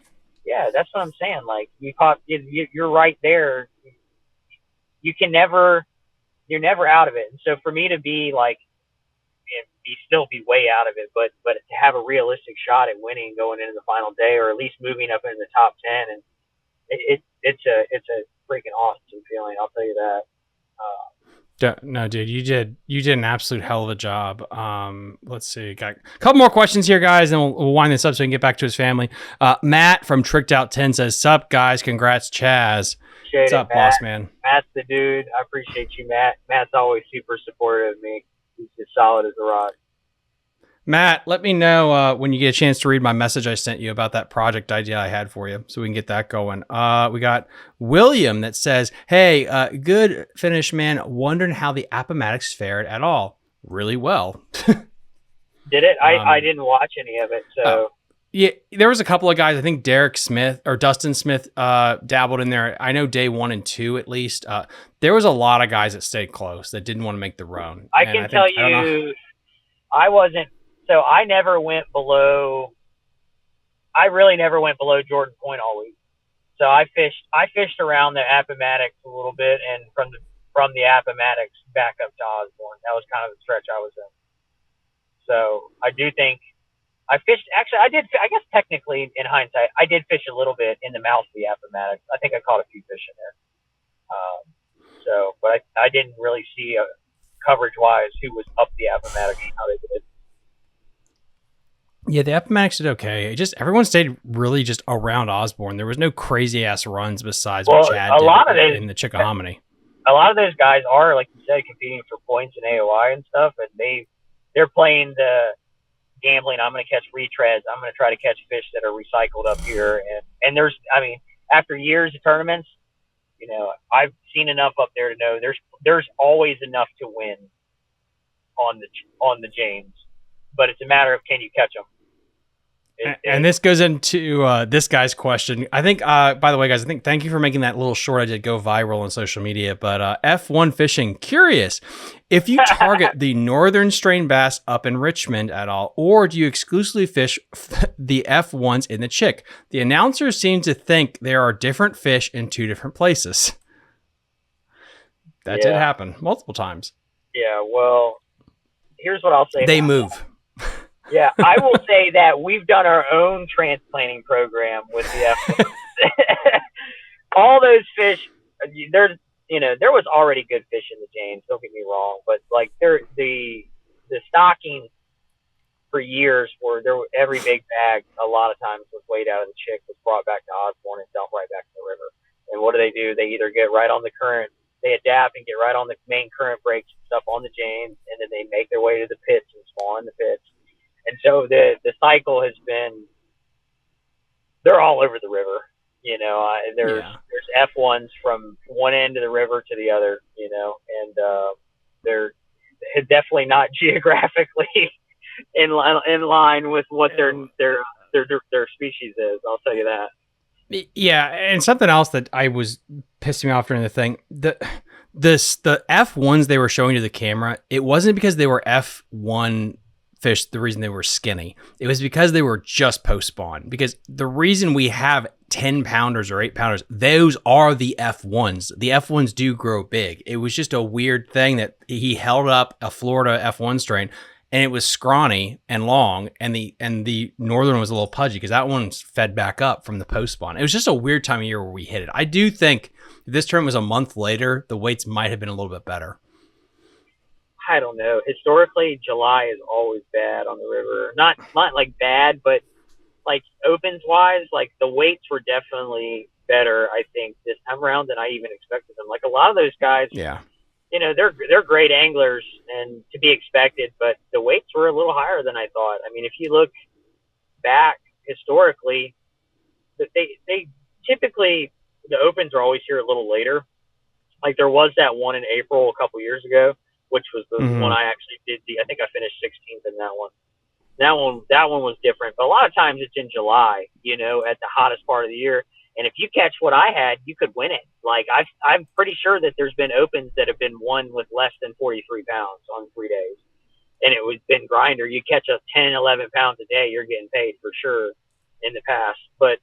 Yeah, that's what I'm saying. Like you're right there. You're never out of it. And so for me to be like, still be way out of it, but to have a realistic shot at winning going into the final day, or at least moving up into the top 10, and it's a freaking awesome feeling. I'll tell you that. No, dude, you did an absolute hell of a job. Let's see, got a couple more questions here, guys, and we'll wind this up so we can get back to his family. Matt from Tricked Out 10 says, "Sup, guys? Congrats, Chaz." What's up, boss man? Matt's the dude. I appreciate you, Matt. Matt's always super supportive of me. He's just solid as a rock. Matt, let me know when you get a chance to read my message I sent you about that project idea I had for you, so we can get that going. We got William that says, "Hey, good finish, man. Wondering how the Appomattox fared at all. Really well." Did it? I didn't watch any of it, so. Yeah, there was a couple of guys. I think Derek Smith or Dustin Smith dabbled in there. I know day 1 and 2 at least. There was a lot of guys that stayed close that didn't want to make the run. I can tell you, I wasn't. So I never went below. I really never went below Jordan Point all week. So I fished around the Appomattox a little bit, and from the Appomattox back up to Osborne. That was kind of the stretch I was in. So I do think I fished. Actually, I did. I guess technically, in hindsight, I did fish a little bit in the mouth of the Appomattox. I think I caught a few fish in there. But I didn't really see coverage-wise who was up the Appomattox and how they did. Yeah, the Appomattox did okay. Everyone stayed really just around Osborne. There was no crazy ass runs besides what Chad did in the Chickahominy. A lot of those guys are, like you said, competing for points in AOI and stuff, and they're playing the gambling. I'm going to catch retreads. I'm going to try to catch fish that are recycled up here. And there's, I mean, after years of tournaments, You know, I've seen enough up there to know there's always enough to win on the James, but it's a matter of can you catch them. And this goes into this guy's question. I think, by the way, guys, thank you for making that little short I did go viral on social media. But F1 Fishing, curious if you target the northern strain bass up in Richmond at all, or do you exclusively fish the F1s in the Chick? The announcers seem to think there are different fish in two different places. That did happen multiple times. Yeah, well, here's what I'll say. They move. Yeah, I will say that we've done our own transplanting program with the F1. All those fish, there was already good fish in the James, don't get me wrong, but like the stocking for years were every big bag a lot of times was weighed out of the Chick, was brought back to Osborne and dumped right back in the river. And what do? They either get right on the current, they adapt and get right on the main current breaks and stuff on the James, and then they make their way to the pits and spawn the pits. And so the cycle has been, they're all over the river, you know. There's F1s from one end of the river to the other, you know, and they're definitely not geographically in line with what their species is. I'll tell you that. Yeah, and something else that I was pissing me off during the thing, the F1s they were showing to the camera, it wasn't because they were F1 fish the reason they were skinny. It was because they were just post spawn. Because the reason we have 10 pounders or 8 pounders, those are the F1s. The F1s do grow big. It was just a weird thing that he held up a Florida F1 strain and it was scrawny and long, and the northern was a little pudgy because that one's fed back up from the post spawn. It was just a weird time of year where we hit it. I do think if this tournament was a month later, the weights might have been a little bit better. I don't know. Historically, July is always bad on the river. Not like bad, but like opens wise, like the weights were definitely better, I think, this time around than I even expected them. Like a lot of those guys, you know, they're great anglers and to be expected, but the weights were a little higher than I thought. I mean, if you look back historically, they typically, the opens are always here a little later. Like there was that one in April a couple years ago, which was the one I actually did. I think I finished 16th in that one. That one was different. But a lot of times it's in July, you know, at the hottest part of the year. And if you catch what I had, you could win it. Like I'm pretty sure that there's been opens that have been won with less than 43 pounds on 3 days. And it was been grinder. You catch a 10, 11 pounds a day, you're getting paid for sure in the past. But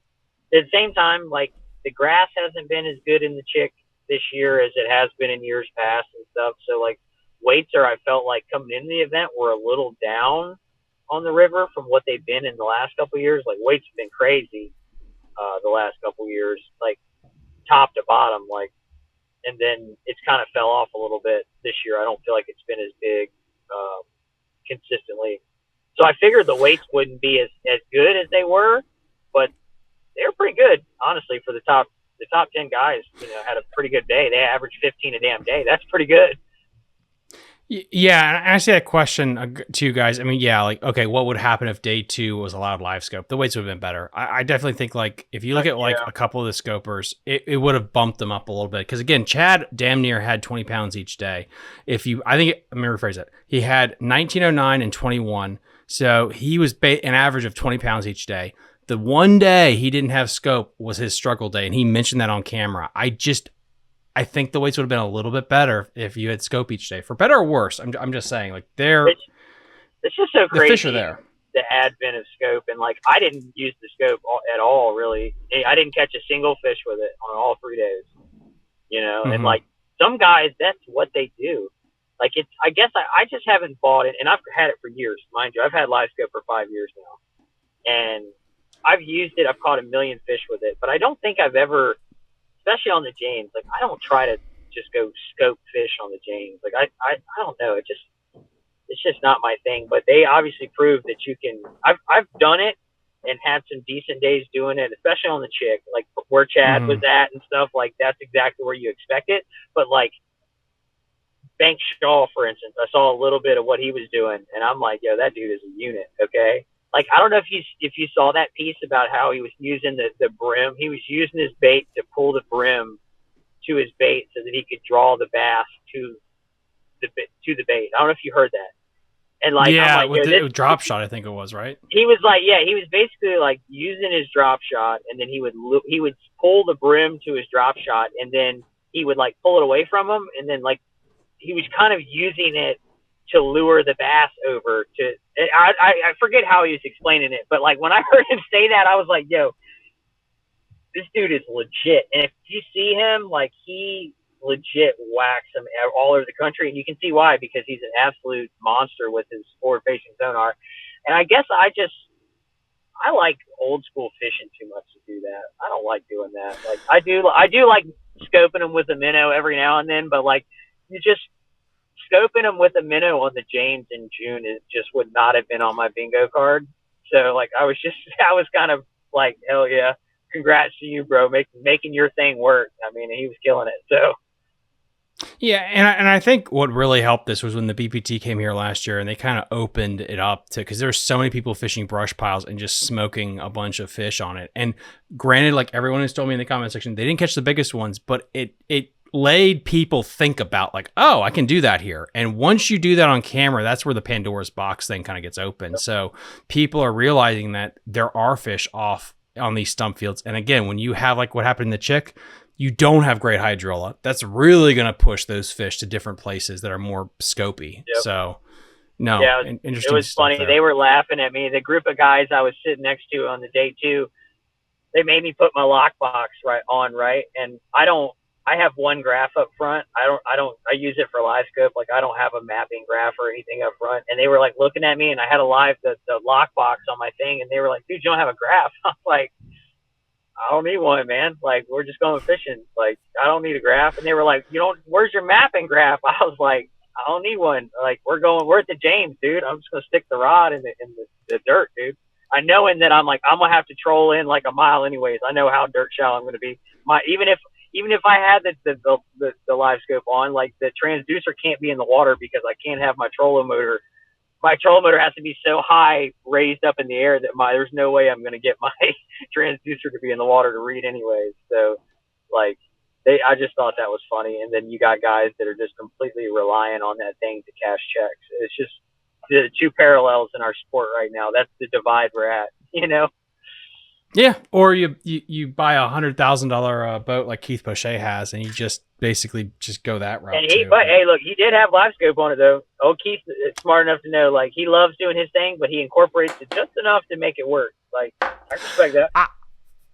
at the same time, like the grass hasn't been as good in the Chick this year as it has been in years past and stuff. So like, weights I felt like coming into the event were a little down on the river from what they've been in the last couple of years. Like weights have been crazy the last couple of years, like top to bottom, like, and then it's kind of fell off a little bit this year. I don't feel like it's been as big consistently. So I figured the weights wouldn't be as good as they were, but they're pretty good, honestly, for the top 10 guys. You know, had a pretty good day. They averaged 15 a damn day. That's pretty good. Yeah, and I actually had a question to you guys. I mean, yeah, like, okay, what would happen if day 2 was allowed live scope? The weights would have been better. I definitely think, like, if you look at, like, a couple of the scopers, it would have bumped them up a little bit. Because, again, Chad damn near had 20 pounds each day. Let me rephrase that. He had 1909 and 21. So he was an average of 20 pounds each day. The one day he didn't have scope was his struggle day, and he mentioned that on camera. I think the weights would have been a little bit better if you had scope each day, for better or worse. I'm just saying, like, it's just so crazy. The fish are there. The advent of scope, and like I didn't use the scope at all, really. I didn't catch a single fish with it on all 3 days. You know, and like some guys, that's what they do. Like I guess I just haven't bought it, and I've had it for years, mind you. I've had live scope for 5 years now, and I've used it. I've caught a million fish with it, but I don't think I've ever, especially on the James, like I don't try to just go scope fish on the James. Like I don't know. It's just not my thing. But they obviously proved that you can. I've done it and had some decent days doing it, especially on the Chick, like where Chad was at and stuff. Like that's exactly where you expect it. But like Bank Shaw, for instance, I saw a little bit of what he was doing, and I'm like, yo, that dude is a unit. Okay. Like, I don't know if you saw that piece about how he was using the brim. He was using his bait to pull the brim to his bait so that he could draw the bass to the bait. I don't know if you heard that. And like, yeah, I'm like, with yo, the drop shot, I think it was, right? he was like, yeah, he was basically like using his drop shot, and then he would pull the brim to his drop shot, and then he would like pull it away from him, and then like he was kind of using it to lure the bass over to. I forget how he was explaining it, but like when I heard him say that, I was like, yo, this dude is legit. And if you see him, like he legit whacks them all over the country, and you can see why, because he's an absolute monster with his forward facing sonar. And I guess I like old school fishing too much to do that. I don't like doing that. Like I do like scoping them with a minnow every now and then, but like you just scoping them with a minnow on the James in June is just would not have been on my bingo card. So like I was kind of like, hell yeah, congrats to you, bro, making your thing work. I mean, he was killing it. So yeah, and I think what really helped this was when the BPT came here last year, and they kind of opened it up to, because there's so many people fishing brush piles and just smoking a bunch of fish on it. And granted, like everyone has told me in the comment section, they didn't catch the biggest ones, but it made people think about like, oh, I can do that here. And once you do that on camera, that's where the Pandora's box thing kind of gets open. So people are realizing that there are fish off on these stump fields. And again, when you have like what happened in the Chick, you don't have great hydrola. That's really going to push those fish to different places that are more scopy. Yep. So, no, yeah, interesting. It was funny. There. They were laughing at me. The group of guys I was sitting next to on the day 2, they made me put my lockbox right, and I have one graph up front. I use it for live scope. Like I don't have a mapping graph or anything up front. And they were like looking at me, and I had the lockbox on my thing, and they were like, dude, you don't have a graph. I was like, I don't need one, man. Like, we're just going fishing. Like, I don't need a graph. And they were like, where's your mapping graph? I was like, I don't need one. Like, we're at the James, dude. I'm just going to stick the rod in the dirt, dude. I know that I'm going to have to troll in like a mile anyways. I know how dirt shallow I'm going to be. Even if I had the live scope on, like the transducer can't be in the water because I can't have my trolling motor. My trolling motor has to be so high raised up in the air that there's no way I'm going to get my transducer to be in the water to read anyways. So like I just thought that was funny. And then you got guys that are just completely relying on that thing to cash checks. It's just the two parallels in our sport right now. That's the divide we're at, Yeah, or you buy $100,000 boat like Keith Pochet has, and you just basically just go that route. And hey, look, he did have live scope on it though. Oh, Keith is smart enough to know, like he loves doing his thing, but he incorporates it just enough to make it work. Like I respect that.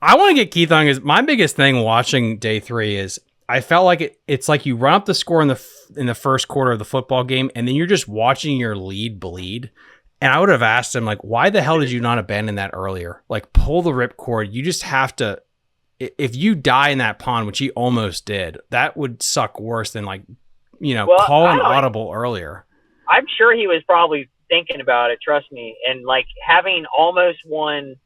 I want to get Keith on, because my biggest thing watching day 3 is I felt like it's like you run up the score in the first quarter of the football game, and then you're just watching your lead bleed. And I would have asked him, like, why the hell did you not abandon that earlier? Like, pull the ripcord. You just have to, if you die in that pond, which he almost did, that would suck worse than call an audible earlier. I'm sure he was probably thinking about it, trust me. And like having almost won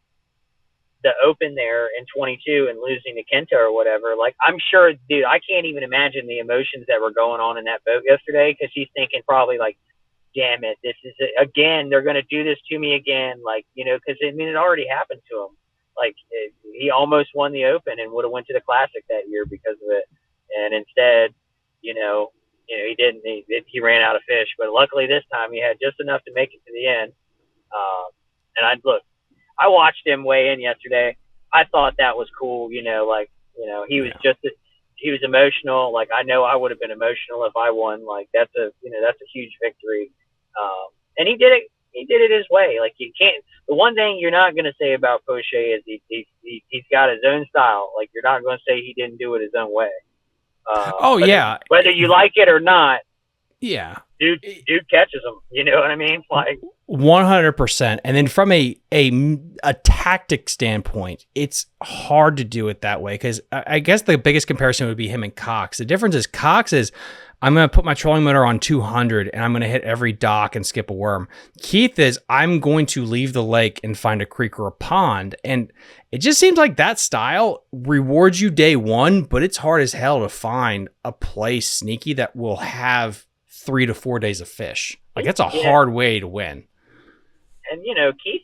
the Open there in 22 and losing to Kenta or whatever, like I'm sure, dude, I can't even imagine the emotions that were going on in that boat yesterday, because he's thinking probably like, damn it, this is it again. They're going to do this to me again. Like, because I mean, it already happened to him. Like he almost won the Open and would have went to the Classic that year because of it. And instead, he didn't, he ran out of fish, but luckily this time he had just enough to make it to the end. And I watched him weigh in yesterday. I thought that was cool. He was he was emotional. Like I know I would have been emotional if I won. Like that's a huge victory. And he did it his way. Like you can't. The one thing you're not going to say about Pochet is he's got his own style. Like you're not going to say he didn't do it his own way. Whether you like it or not. Yeah. Dude catches them. You know what I mean? Like 100%. And then from a tactic standpoint, it's hard to do it that way, because I guess the biggest comparison would be him and Cox. The difference is Cox is, I'm going to put my trolling motor on 200 and I'm going to hit every dock and skip a worm. Keith is, I'm going to leave the lake and find a creek or a pond. And it just seems like that style rewards you day 1, but it's hard as hell to find a place sneaky that will have 3 to 4 days of fish. Like that's a hard way to win. And Keith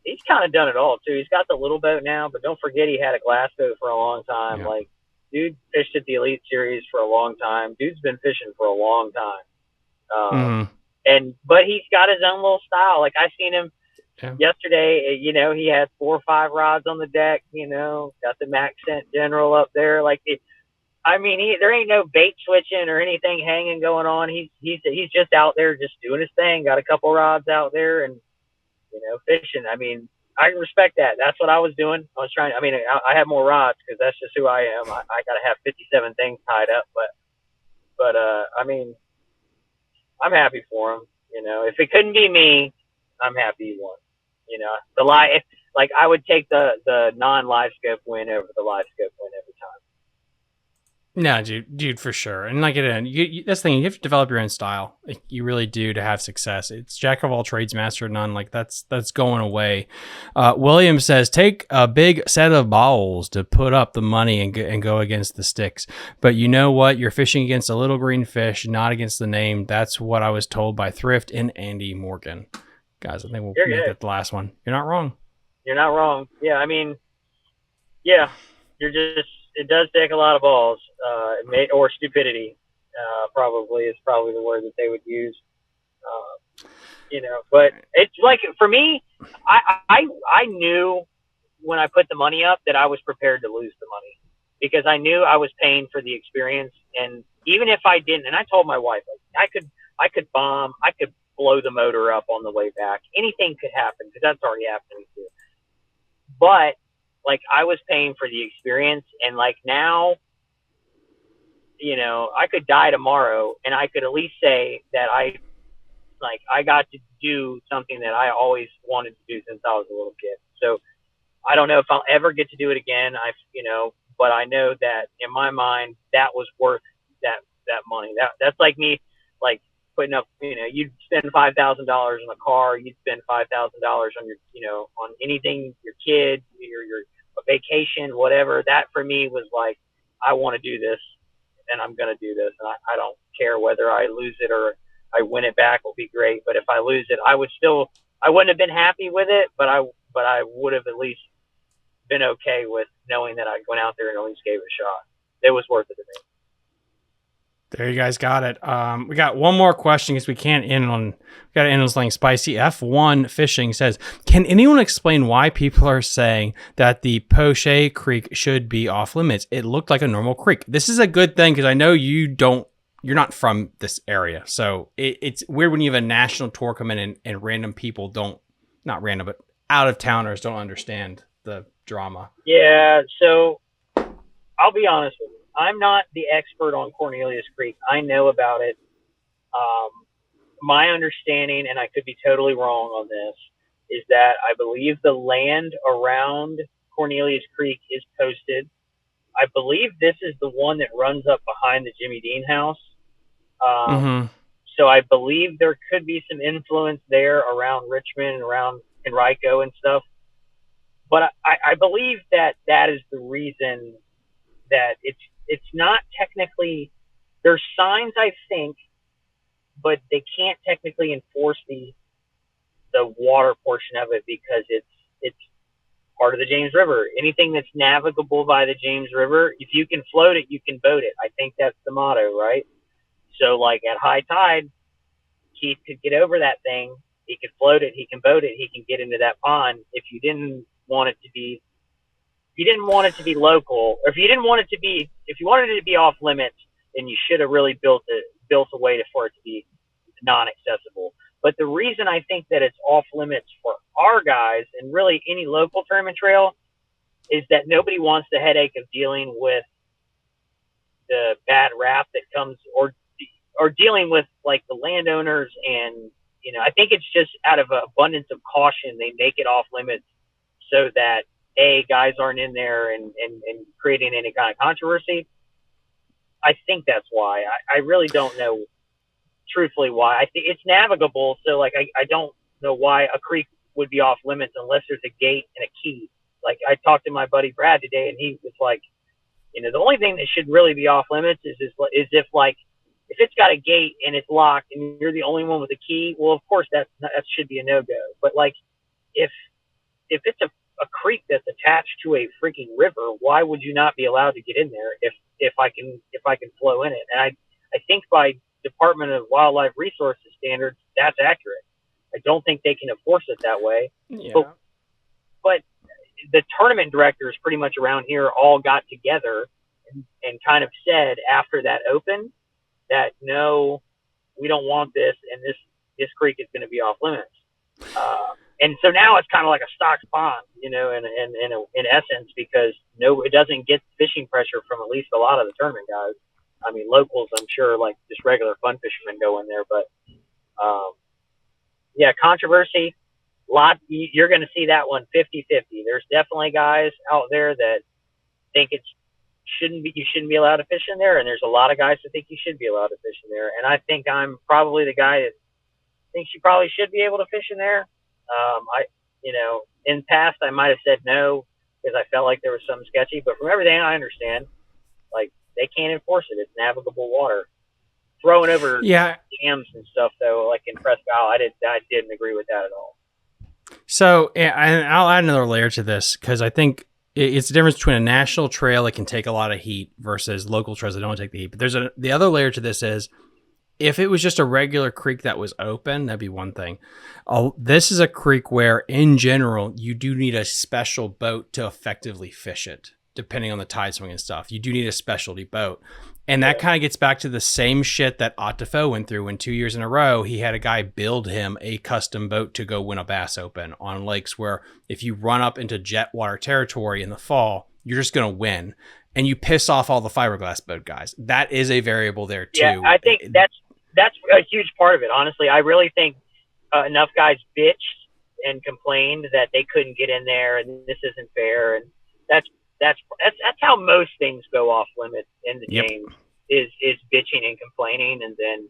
he's kind of done it all too. He's got the little boat now, but don't forget he had a glass boat for a long time. Yeah. Like dude fished at the Elite Series for a long time. Dude's been fishing for a long time. But he's got his own little style. Like I seen him yesterday, you know, he had 4 or 5 rods on the deck, you know, got the Max Scent General up there. Like there ain't no bait switching or anything hanging going on. He's just out there just doing his thing. Got a couple rods out there and, you know, fishing. I mean, I respect that. That's what I was doing. I was trying. I mean, I have more rods because that's just who I am. I got to have 57 things tied up, but I mean, I'm happy for him. You know, if it couldn't be me, I'm happy he won. You know, like I would take the non-live scope win over the live scope win every time. No, dude, for sure. And like that's the thing, you have to develop your own style. Like, you really do to have success. It's jack of all trades, master of none. Like that's going away. William says, take a big set of balls to put up the money and go against the sticks. But you know what? You're fishing against a little green fish, not against the name. That's what I was told by Thrift and Andy Morgan. Guys, I think we'll make that the last one. You're not wrong. You're not wrong. Yeah, I mean, yeah, it does take a lot of balls, or stupidity, probably is probably the word that they would use. You know, but it's like, for me, I knew when I put the money up that I was prepared to lose the money because I knew I was paying for the experience. And even if I didn't, and I told my wife, like, I could bomb, I could blow the motor up on the way back. Anything could happen because that's already happened to me too. But like, I was paying for the experience, and like now, you know, I could die tomorrow and I could at least say that I got to do something that I always wanted to do since I was a little kid. So I don't know if I'll ever get to do it again. But I know that in my mind, that was worth that money. That's like me, like putting up, you know, you'd spend $5,000 on a car, you'd spend $5,000 on your, you know, on anything, your kid, your vacation, whatever. That for me was like, I want to do this and I'm going to do this. And I don't care whether I lose it or I win it back will be great. But if I lose it, I wouldn't have been happy with it, but I would have at least been okay with knowing that I went out there and at least gave it a shot. It was worth it to me. There, you guys got it. We got one more question because we can't end on. We got to end on something spicy. F1 Fishing says, "Can anyone explain why people are saying that the Poche Creek should be off limits? It looked like a normal creek." This is a good thing because I know you're not from this area, so it's weird when you have a national tour come in and random people not random, but out of towners don't understand the drama. Yeah, so I'll be honest with you. I'm not the expert on Cornelius Creek. I know about it. My understanding, and I could be totally wrong on this, is that I believe the land around Cornelius Creek is posted. I believe this is the one that runs up behind the Jimmy Dean house. So I believe there could be some influence there around Richmond and around Henrico and stuff. But I believe that is the reason that it's not technically, there's signs, I think, but they can't technically enforce the water portion of it because it's part of the James River. Anything that's navigable by the James River, if you can float it, you can boat it. I think that's the motto, right? So like at high tide, Keith could get over that thing. He could float it. He can boat it. He can get into that pond. If you didn't want it to be local, or if you wanted it to be off limits, then you should have really built a way for it to be non-accessible. But the reason I think that it's off limits for our guys and really any local tournament trail is that nobody wants the headache of dealing with the bad rap that comes or dealing with like the landowners. And, you know, I think it's just out of an abundance of caution, they make it off limits so that guys aren't in there and creating any kind of controversy. I think that's why. I really don't know truthfully why. I think it's navigable, so like I don't know why a creek would be off limits unless there's a gate and a key. Like I talked to my buddy Brad today, and he was like, you know, the only thing that should really be off limits is if it's got a gate and it's locked and you're the only one with a key. Well, of course that should be a no-go. But like if it's a a creek that's attached to a freaking river. Why would you not be allowed to get in there if I can flow in it? And I think by Department of Wildlife Resources standards, that's accurate. I don't think they can enforce it that way. Yeah. But the tournament directors pretty much around here all got together and kind of said after that open that no, we don't want this, and this creek is going to be off limits. And so now it's kind of like a stock pond, in essence, because it doesn't get fishing pressure from at least a lot of the tournament guys. I mean, locals, I'm sure, like just regular fun fishermen go in there, but controversy. You're going to see that one 50-50. There's definitely guys out there that think you shouldn't be allowed to fish in there, and there's a lot of guys that think you should be allowed to fish in there. And I think I'm probably the guy that thinks you probably should be able to fish in there. In the past I might have said no because I felt like there was something sketchy, but from everything I understand, like they can't enforce it. It's navigable water. Throwing over dams and stuff though, like in Presque Isle, I didn't agree with that at all. So, and I'll add another layer to this because I think it's the difference between a national trail that can take a lot of heat versus local trails that don't take the heat. But the other layer to this is if it was just a regular creek that was open, that'd be one thing. This is a creek where, in general, you do need a special boat to effectively fish it, depending on the tide swing and stuff. You do need a specialty boat. And that kind of gets back to the same shit that Ottifo went through when 2 years in a row, he had a guy build him a custom boat to go win a bass open on lakes where if you run up into jet water territory in the fall, you're just going to win. And you piss off all the fiberglass boat guys. That is a variable there too. Yeah, I think that's a huge part of it. Honestly, I really think enough guys bitched and complained that they couldn't get in there and this isn't fair. And that's how most things go off limits in the games is bitching and complaining. And then,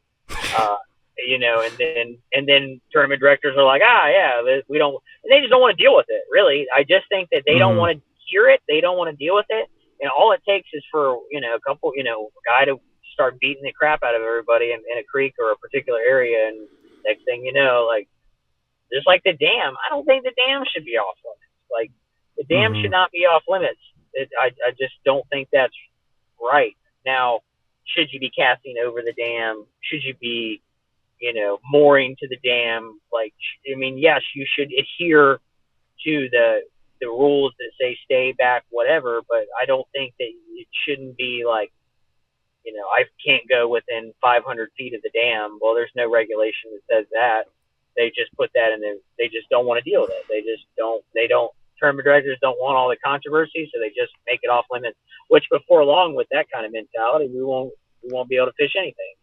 and then tournament directors are like, we don't, and they just don't want to deal with it. Really. I just think that they don't want to hear it. They don't want to deal with it. And all it takes is for, a couple, a guy to start beating the crap out of everybody in a creek or a particular area. And next thing you know, like, just like the dam, I don't think the dam should be off limits. Like, the dam should not be off limits. I just don't think that's right. Now, should you be casting over the dam? Should you be, mooring to the dam? Like, I mean, yes, you should adhere to the rules that say stay back, whatever, but I don't think that it shouldn't be like, I can't go within 500 feet of the dam. Well, there's no regulation that says that. They just put that in there. They just don't want to deal with it. Tournament directors don't want all the controversy, so they just make it off limits, which before long with that kind of mentality, we won't be able to fish anything.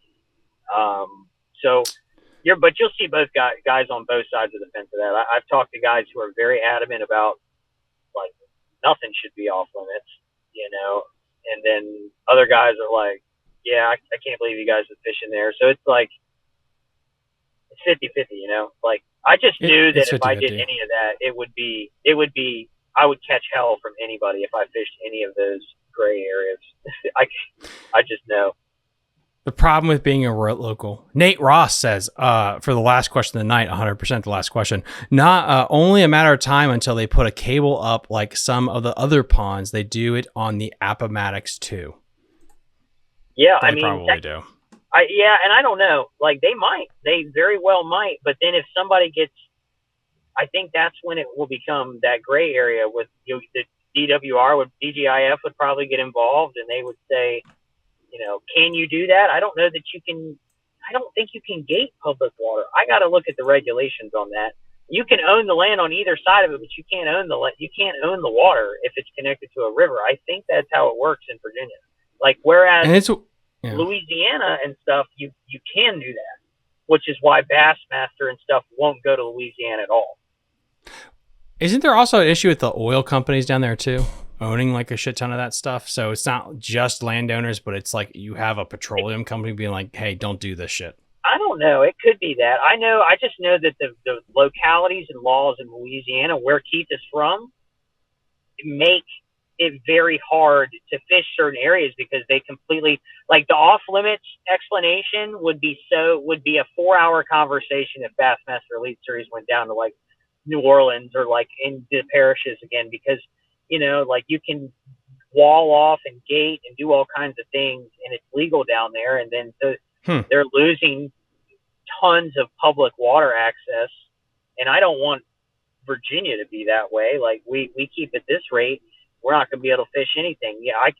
But you'll see both guys on both sides of the fence of that. I've talked to guys who are very adamant about, like, nothing should be off limits, and then other guys are like, yeah, I can't believe you guys are fishing there. So it's like, it's 50-50, like I just knew that if 50-50. I did any of that, it would be, I would catch hell from anybody if I fished any of those gray areas. I just know. The problem with being a local, Nate Ross says, for the last question of the night, 100% the last question, not only a matter of time until they put a cable up like some of the other ponds. They do it on the Appomattox too. Yeah, they probably do. And I don't know. Like, they very well might. But then if somebody gets, I think that's when it will become that gray area with the DGIF would probably get involved, and they would say, can you do that? I don't know that you can. I don't think you can gate public water. I got to look at the regulations on that. You can own the land on either side of it, but you can't own the water if it's connected to a river. I think that's how it works in Virginia. Like, whereas Louisiana and stuff, you can do that, which is why Bassmaster and stuff won't go to Louisiana at all. Isn't there also an issue with the oil companies down there too, owning like a shit ton of that stuff? So it's not just landowners, but it's like you have a petroleum company being like, hey, don't do this shit. I don't know. It could be that. I just know that the localities and laws in Louisiana, where Keith is from, make it very hard to fish certain areas because they completely, like, the off limits explanation would be a 4-hour conversation if Bassmaster Elite Series went down to like New Orleans or like in the parishes again, because, you know, like you can wall off and gate and do all kinds of things and it's legal down there. And then they're losing tons of public water access. And I don't want Virginia to be that way. Like we keep at this rate, we're not going to be able to fish anything. Yeah, I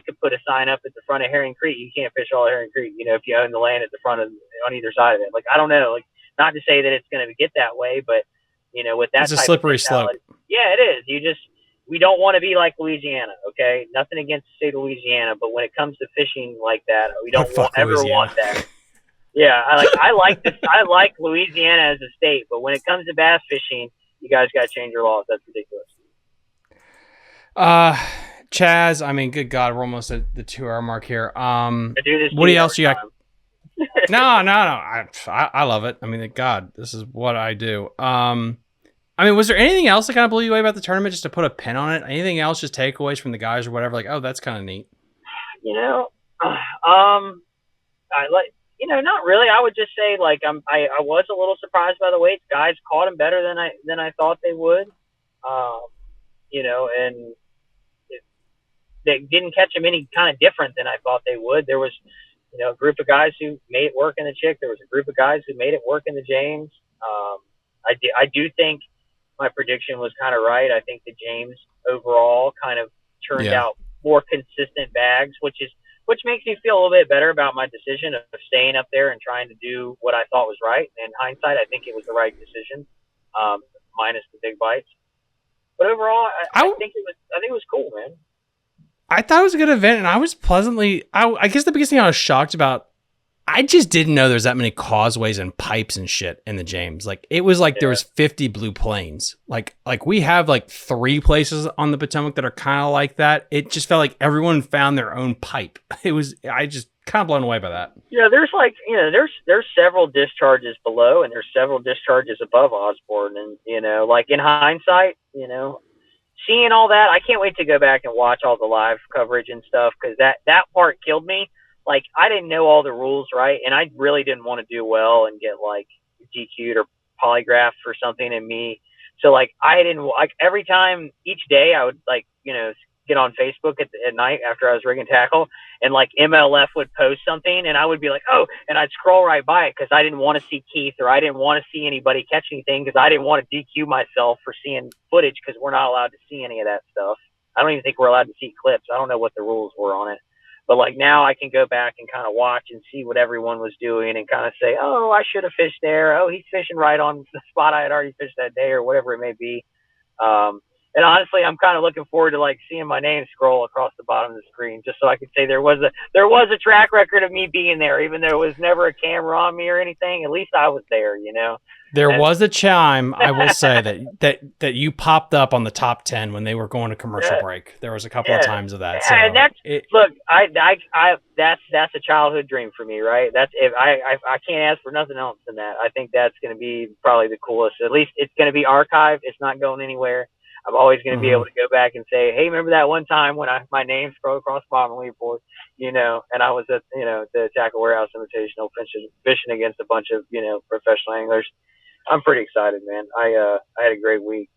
could put a sign up at the front of Herring Creek. You can't fish all of Herring Creek, you know, if you own the land at the front of on either side of it. Like I don't know, like not to say that it's going to get that way, but you know, with that it's a slippery slope. Yeah, it is. We don't want to be like Louisiana. Okay, nothing against the state of Louisiana, but when it comes to fishing like that, we don't ever want that. Yeah, I like Louisiana as a state, but when it comes to bass fishing, you guys got to change your laws. That's ridiculous. Chaz, I mean, good God, we're almost at the 2 hour mark here. What else you got? No. I love it. I mean, God, this is what I do. I mean, was there anything else that kind of blew you away about the tournament, just to put a pin on it? Anything else, just takeaways from the guys or whatever? Like, oh, that's kind of neat. You know, not really. I would just say, like, I was a little surprised by the weights. Guys caught them better than I thought they would. You know, and they didn't catch them any kind of different than I thought they would. There was, you know, a group of guys who made it work in the Chick. There was a group of guys who made it work in the James. I do think my prediction was kind of right. I think the James overall kind of turned out more consistent bags, which makes me feel a little bit better about my decision of staying up there and trying to do what I thought was right. In hindsight, I think it was the right decision, minus the big bites. But overall, I think it was cool, man. I thought it was a good event, and I was pleasantly. I guess the biggest thing I was shocked about, I just didn't know there's that many causeways and pipes and shit in the James. Like it was like there was 50 blue plains. Like we have like 3 places on the Potomac that are kind of like that. It just felt like everyone found their own pipe. I just kind of blown away by that. Yeah, there's like, you know, there's several discharges below and there's several discharges above Osborne, and you know, like in hindsight, you know, seeing all that, I can't wait to go back and watch all the live coverage and stuff, because that part killed me. Like, I didn't know all the rules, right? And I really didn't want to do well and get, like, DQ'd or polygraphed for something in me. So, like, I didn't, like, every time, each day, I would, like, you know, get on Facebook at night after I was rigging tackle, and, like, MLF would post something, and I would be like, oh, and I'd scroll right by it because I didn't want to see Keith, or I didn't want to see anybody catch anything, because I didn't want to DQ myself for seeing footage, because we're not allowed to see any of that stuff. I don't even think we're allowed to see clips. I don't know what the rules were on it. But, like, now I can go back and kind of watch and see what everyone was doing and kind of say, oh, I should have fished there. Oh, he's fishing right on the spot I had already fished that day, or whatever it may be. And honestly, I'm kind of looking forward to, like, seeing my name scroll across the bottom of the screen, just so I could say there was a track record of me being there, even though there was never a camera on me or anything. At least I was there, you know. There was a chime, I will say, that you popped up on the top 10 when they were going to commercial break. There was a couple of times of that. So and that's a childhood dream for me, right? That's if I can't ask for nothing else than that. I think that's going to be probably the coolest. At least it's going to be archived. It's not going anywhere. I'm always going to be able to go back and say, hey, remember that one time when my name scrolled across the bottom of the leaderboard, you know, and I was at, you know, the Tackle Warehouse Invitational fishing against a bunch of, you know, professional anglers. I'm pretty excited, man. I had a great week.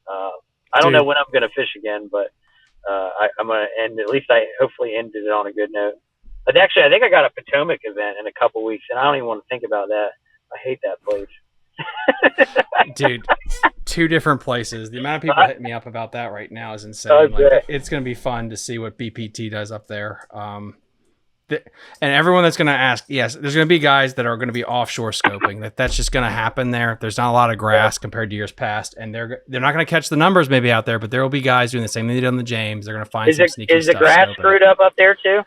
I don't know when I'm going to fish again, but I'm going to end, at least I hopefully ended it on a good note. But actually, I think I got a Potomac event in a couple weeks, and I don't even want to think about that. I hate that place. Dude, 2 different places. The amount of people hitting me up about that right now is insane. Like, it's going to be fun to see what BPT does up there. And everyone that's going to ask, yes, there's going to be guys that are going to be offshore scoping. That's just going to happen there. There's not a lot of grass compared to years past, and they're not going to catch the numbers maybe out there, but there will be guys doing the same thing they did on the James. They're going to find some sneaky stuff. Is the grass screwed up there too?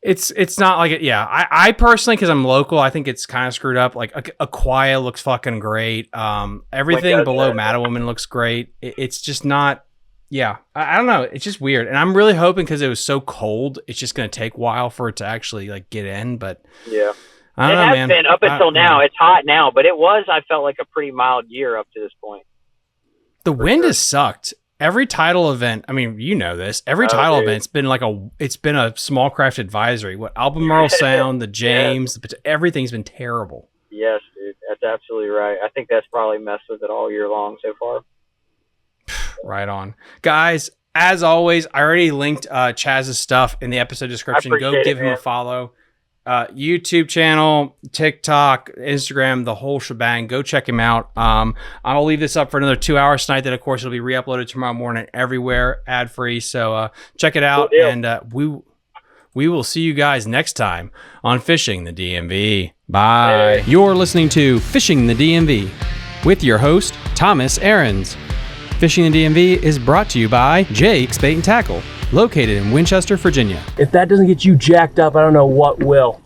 It's not like it. Yeah, I personally, because I'm local, I think it's kind of screwed up. Like Aquia looks fucking great. Everything below Mattawoman looks great. It's just not. Yeah, I don't know. It's just weird, and I'm really hoping because it was so cold, it's just going to take a while for it to actually like get in. But yeah, I don't know, man. Been up until now. It's hot now, but it was. I felt like a pretty mild year up to this point. The wind has sucked. Every title event, I mean, you know this. Every title event, it's been a small craft advisory. What Albemarle Sound, the James, everything's been terrible. Yes, dude, that's absolutely right. I think that's probably messed with it all year long so far. Right on. Guys, as always, I already linked Chaz's stuff in the episode description. Go give him a follow. YouTube channel, TikTok, Instagram, the whole shebang. Go check him out. I'll leave this up for another 2 hours tonight. Then, of course, it'll be re-uploaded tomorrow morning everywhere, ad-free. So check it out, and we will see you guys next time on Fishing the DMV. Bye. Hey. You're listening to Fishing the DMV with your host, Thomas Ahrens. Fishing the DMV is brought to you by Jake's Bait and Tackle, located in Winchester, Virginia. If that doesn't get you jacked up, I don't know what will.